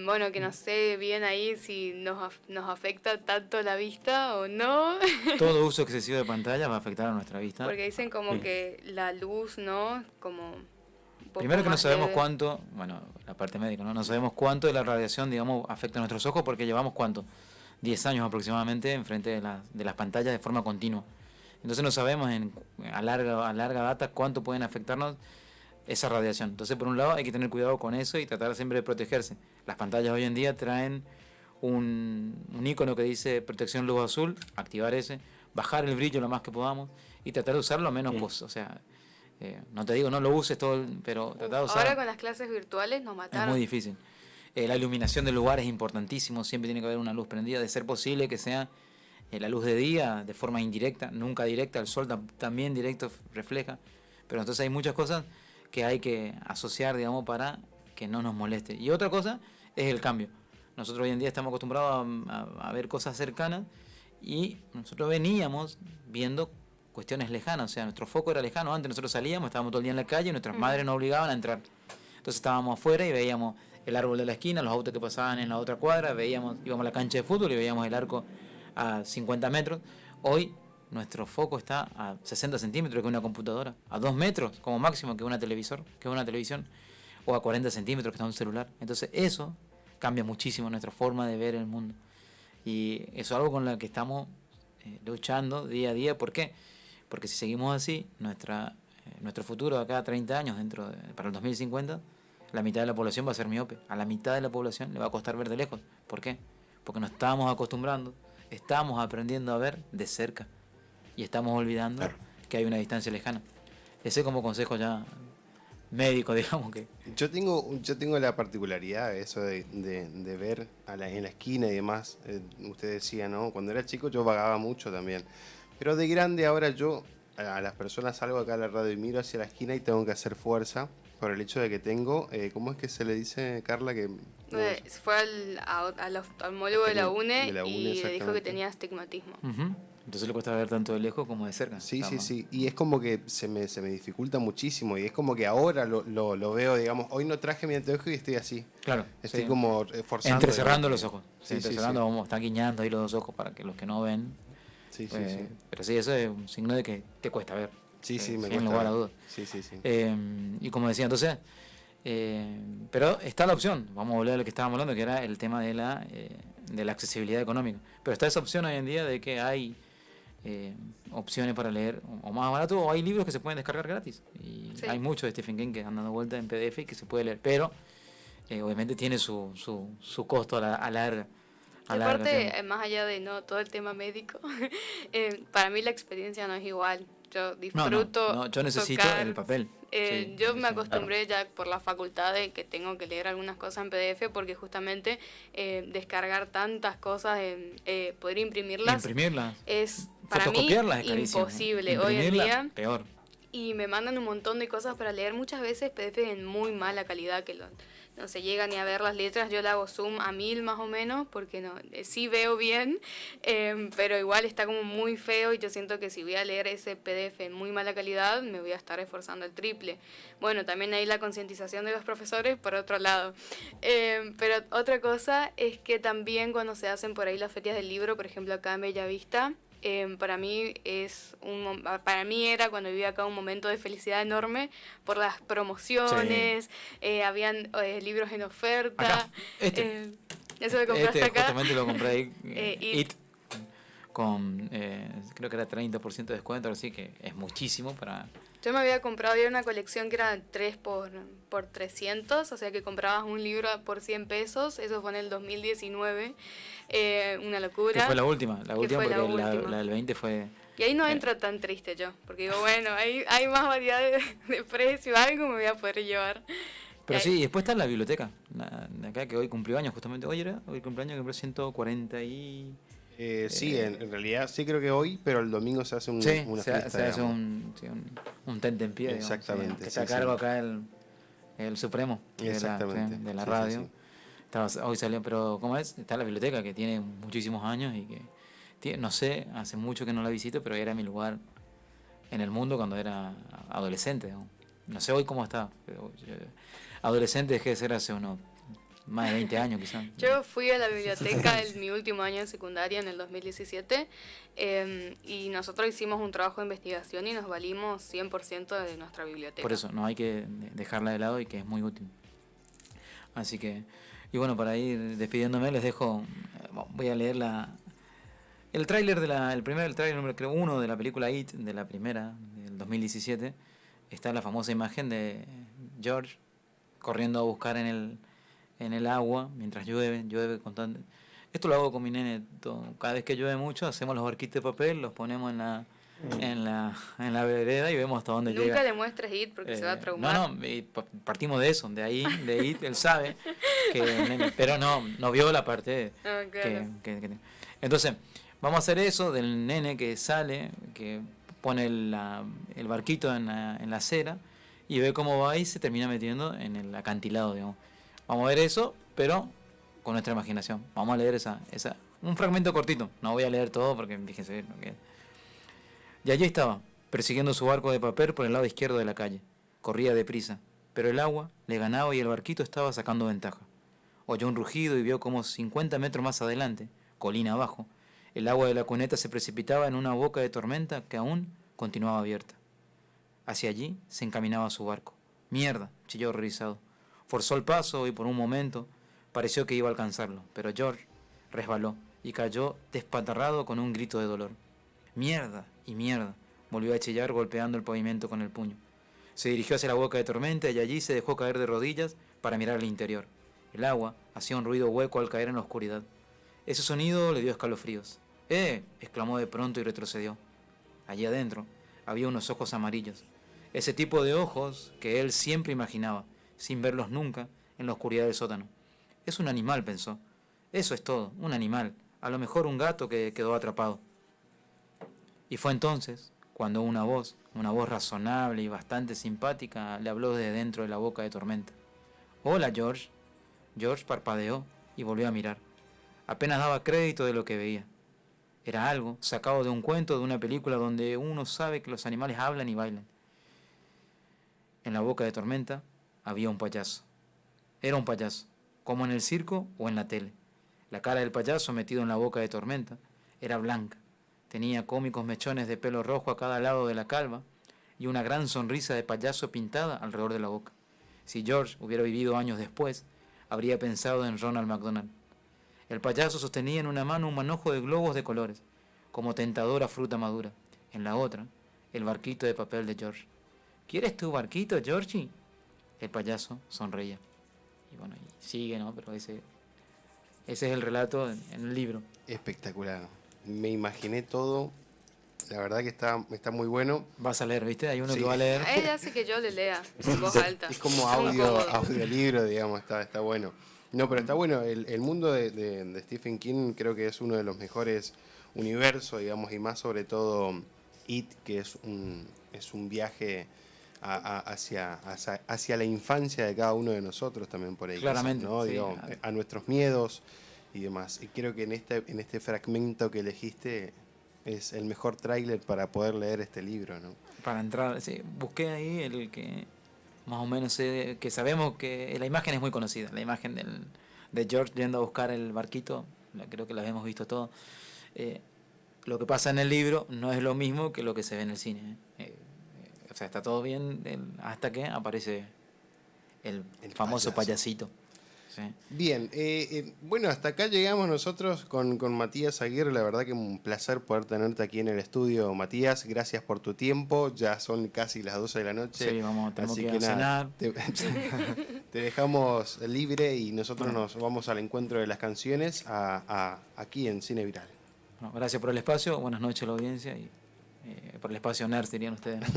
bueno, que no sé bien ahí si nos afecta tanto la vista o no, Todo uso excesivo de pantalla va a afectar a nuestra vista. porque dicen como que la luz, ¿no? Como un poco Primero que no más sabemos leve. cuánto, bueno, la parte médica, ¿no? No sabemos cuánto de la radiación, digamos, afecta a nuestros ojos porque llevamos cuánto, 10 años aproximadamente enfrente de las pantallas de forma continua. Entonces no sabemos a larga data cuánto pueden afectarnos esa radiación. Entonces por un lado hay que tener cuidado con eso y tratar siempre de protegerse. Las pantallas hoy en día traen un icono que dice protección luz azul, activar ese, bajar el brillo lo más que podamos y tratar de usarlo lo menos, o sea, no te digo no lo uses todo, pero tratar de usar. Ahora con las clases virtuales nos Es mataron. muy difícil. La iluminación del lugar es importantísimo, siempre tiene que haber una luz prendida, de ser posible que sea la luz de día, de forma indirecta, nunca directa, el sol también directo refleja, pero entonces hay muchas cosas que hay que asociar, digamos, para que no nos moleste. Y otra cosa es el cambio. Nosotros hoy en día estamos acostumbrados a ver cosas cercanas y nosotros veníamos viendo cuestiones lejanas, o sea, nuestro foco era lejano. Antes nosotros salíamos, estábamos todo el día en la calle y nuestras madres nos obligaban a entrar. Entonces estábamos afuera y veíamos el árbol de la esquina, los autos que pasaban en la otra cuadra, íbamos a la cancha de fútbol y veíamos el arco a 50 metros. Hoy nuestro foco está a 60 centímetros, que es una computadora, a 2 metros como máximo, que es una televisión, o a 40 centímetros, que está un celular. Entonces eso cambia muchísimo nuestra forma de ver el mundo. Y eso es algo con lo que estamos luchando día a día. ¿Por qué? Porque si seguimos así, nuestro futuro de acá a 30 años, para el 2050, la mitad de la población va a ser miope. A la mitad de la población le va a costar ver de lejos. ¿Por qué? Porque nos estamos acostumbrando, estamos aprendiendo a ver de cerca y estamos olvidando que hay una distancia lejana. Ese como consejo ya médico, digamos que... Yo tengo la particularidad eso de ver en la esquina y demás. Usted decía, ¿no? Cuando era chico yo vagaba mucho también. Pero de grande ahora yo a las personas salgo acá a la radio y miro hacia la esquina y tengo que hacer fuerza por el hecho de que tengo... ¿Cómo es que se le dice, Carla? Que fue al oftalmólogo de la UNE, de la UNE, y le dijo que exactamente. tenía astigmatismo. Entonces le cuesta ver tanto de lejos como de cerca. Sí. Y es como que se me dificulta muchísimo. Y es como que ahora lo veo, digamos, hoy no traje mi anteojo y estoy así. Claro. Estoy como forzando. Entrecerrando los ojos. Sí, entrecerrando, vamos, están guiñando ahí los dos ojos para que los que no ven. Sí. Pero sí, eso es un signo de que te cuesta ver. Sí, me sin cuesta lugar a ver. dudas. Sí. Y como decía, entonces, pero está la opción, vamos a volver a lo que estábamos hablando, que era el tema de la accesibilidad económica. Pero está esa opción hoy en día de que hay opciones para leer o más barato, o hay libros que se pueden descargar gratis. Y hay muchos de Stephen King que han dado vuelta en PDF y que se puede leer, pero obviamente tiene su costo a larga. Aparte, más allá de todo el tema médico, para mí la experiencia no es igual. Yo disfruto. No, yo necesito tocar. el papel. Yo me acostumbré ya por la facultad de que tengo que leer algunas cosas en PDF, porque justamente descargar tantas cosas, poder imprimirlas es para mí imposible hoy en día. Peor. Y me mandan un montón de cosas para leer, muchas veces PDF en muy mala calidad, que no se llega ni a ver las letras. Yo le hago zoom a 1000 más o menos, porque sí veo bien, pero igual está como muy feo, y yo siento que si voy a leer ese PDF en muy mala calidad, me voy a estar esforzando el triple. Bueno, también hay la concientización de los profesores por otro lado. Pero otra cosa es que también cuando se hacen por ahí las ferias del libro, por ejemplo acá en Bellavista, para mí era cuando vivía acá un momento de felicidad enorme por las promociones. Habían libros en oferta. Acá, ¿eso lo compraste acá? Justamente lo compré ahí. It. Con creo que era 30% de descuento, así que es muchísimo para... Yo me había una colección que era 3 por 300, o sea que comprabas un libro por 100 pesos, eso fue en el 2019, una locura. Que fue la última porque la la del 20 fue... Y ahí no entro tan triste yo, porque digo, bueno, hay más variedad de precio, algo me voy a poder llevar. Pero sí, y después está la biblioteca, de acá, que hoy cumplió años justamente. Hoy cumpleaños, que cumplió 140 y... sí, en realidad sí creo que hoy, pero el domingo se hace una fiesta. Se hace un tente en pie, exactamente, digamos, que está a cargo acá el Supremo de la radio. Hoy salió, pero ¿cómo es? Está la biblioteca, que tiene muchísimos años y que no sé, hace mucho que no la visito, pero era mi lugar en el mundo cuando era adolescente. No sé hoy cómo está, pero adolescente dejé de ser hace unos más de 20 años quizás. Yo fui a la biblioteca en mi último año de secundaria, en el 2017, y nosotros hicimos un trabajo de investigación y nos valimos 100% de nuestra biblioteca. Por eso, no hay que dejarla de lado, y que es muy útil. Así que, y bueno, para ir despidiéndome, les dejo, voy a leer el tráiler el tráiler número 1 de la película It, de la primera, del 2017. Está la famosa imagen de George corriendo a buscar en el agua mientras llueve constante. Esto lo hago con mi nene. Cada vez que llueve mucho, hacemos los barquitos de papel, los ponemos en la vereda y vemos hasta dónde llega. Nunca le muestres It porque se va a traumar. No, partimos de eso, de ahí, de It. Él sabe pero no vio la parte claro. que entonces vamos a hacer eso del nene que sale, que pone el barquito en la acera y ve cómo va y se termina metiendo en el acantilado, digamos. Vamos a ver eso, pero con nuestra imaginación. Vamos a leer un fragmento cortito. No voy a leer todo porque fíjense lo que es. Y allí estaba, persiguiendo su barco de papel por el lado izquierdo de la calle. Corría deprisa, pero el agua le ganaba y el barquito estaba sacando ventaja. Oyó un rugido y vio como 50 metros más adelante, colina abajo, el agua de la cuneta se precipitaba en una boca de tormenta que aún continuaba abierta. Hacia allí se encaminaba su barco. ¡Mierda!, chilló horrorizado. Forzó el paso y por un momento pareció que iba a alcanzarlo, pero George resbaló y cayó despatarrado con un grito de dolor. ¡Mierda! Y mierda, volvió a chillar golpeando el pavimento con el puño. Se dirigió hacia la boca de tormenta y allí se dejó caer de rodillas para mirar al interior. El agua hacía un ruido hueco al caer en la oscuridad. Ese sonido le dio escalofríos. Exclamó de pronto y retrocedió. Allí adentro había unos ojos amarillos. Ese tipo de ojos que él siempre imaginaba, sin verlos nunca, en la oscuridad del sótano. Es un animal, pensó. Eso es todo, un animal. A lo mejor un gato que quedó atrapado. Y fue entonces cuando una voz razonable y bastante simpática, le habló desde dentro de la boca de tormenta. «Hola, George». George parpadeó y volvió a mirar. Apenas daba crédito de lo que veía. Era algo sacado de un cuento, de una película donde uno sabe que los animales hablan y bailan. En la boca de tormenta había un payaso. Era un payaso, como en el circo o en la tele. La cara del payaso metido en la boca de tormenta era blanca. Tenía cómicos mechones de pelo rojo a cada lado de la calva y una gran sonrisa de payaso pintada alrededor de la boca. Si George hubiera vivido años después, habría pensado en Ronald McDonald. El payaso sostenía en una mano un manojo de globos de colores, como tentadora fruta madura. En la otra, el barquito de papel de George. ¿Quieres tu barquito, Georgie? El payaso sonreía. Y bueno, y sigue, ¿no? Pero ese es el relato en el libro. Espectacular. Me imaginé todo. La verdad que está muy bueno. Vas a leer, ¿viste? Hay uno Sí. que va a leer. Ella hace que yo le lea en voz alta. Es como Muy cómodo. audiolibro, digamos, está bueno. No, pero está bueno. El mundo de Stephen King creo que es uno de los mejores universos, digamos, y más sobre todo It, que es un viaje hacia la infancia de cada uno de nosotros también por ahí. Claramente, ¿no? sí, Digo, a nuestros miedos y demás. Y creo que en este fragmento que elegiste es el mejor tráiler para poder leer este libro, ¿no? Para entrar, sí, busqué ahí el que más o menos sé, que sabemos que la imagen es muy conocida, la imagen de George yendo a buscar el barquito, creo que la hemos visto todos. Lo que pasa en el libro no es lo mismo que lo que se ve en el cine. O sea, está todo bien hasta que aparece el famoso payasito. Sí. Bien, bueno, hasta acá llegamos nosotros con Matías Aguirre. La verdad que un placer poder tenerte aquí en el estudio, Matías. Gracias por tu tiempo. Ya son casi las 12 de la noche. Sí, tenemos así que ir que a nada, cenar. te dejamos libre y nosotros nos vamos al encuentro de las canciones aquí en Cine Viral. Bueno, gracias por el espacio. Buenas noches a la audiencia y por el espacio NERD, dirían ustedes, ¿no?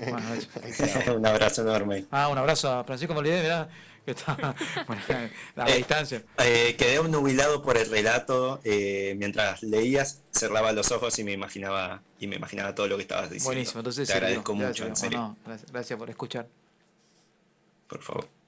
Buenas noches. Un abrazo enorme. Un abrazo a Francisco Molide, mirá, que está bueno, a la distancia. Quedé obnubilado por el relato. Mientras leías, cerraba los ojos y me imaginaba todo lo que estabas diciendo. Buenísimo, entonces te agradezco mucho, gracias, en serio. gracias por escuchar. Por favor.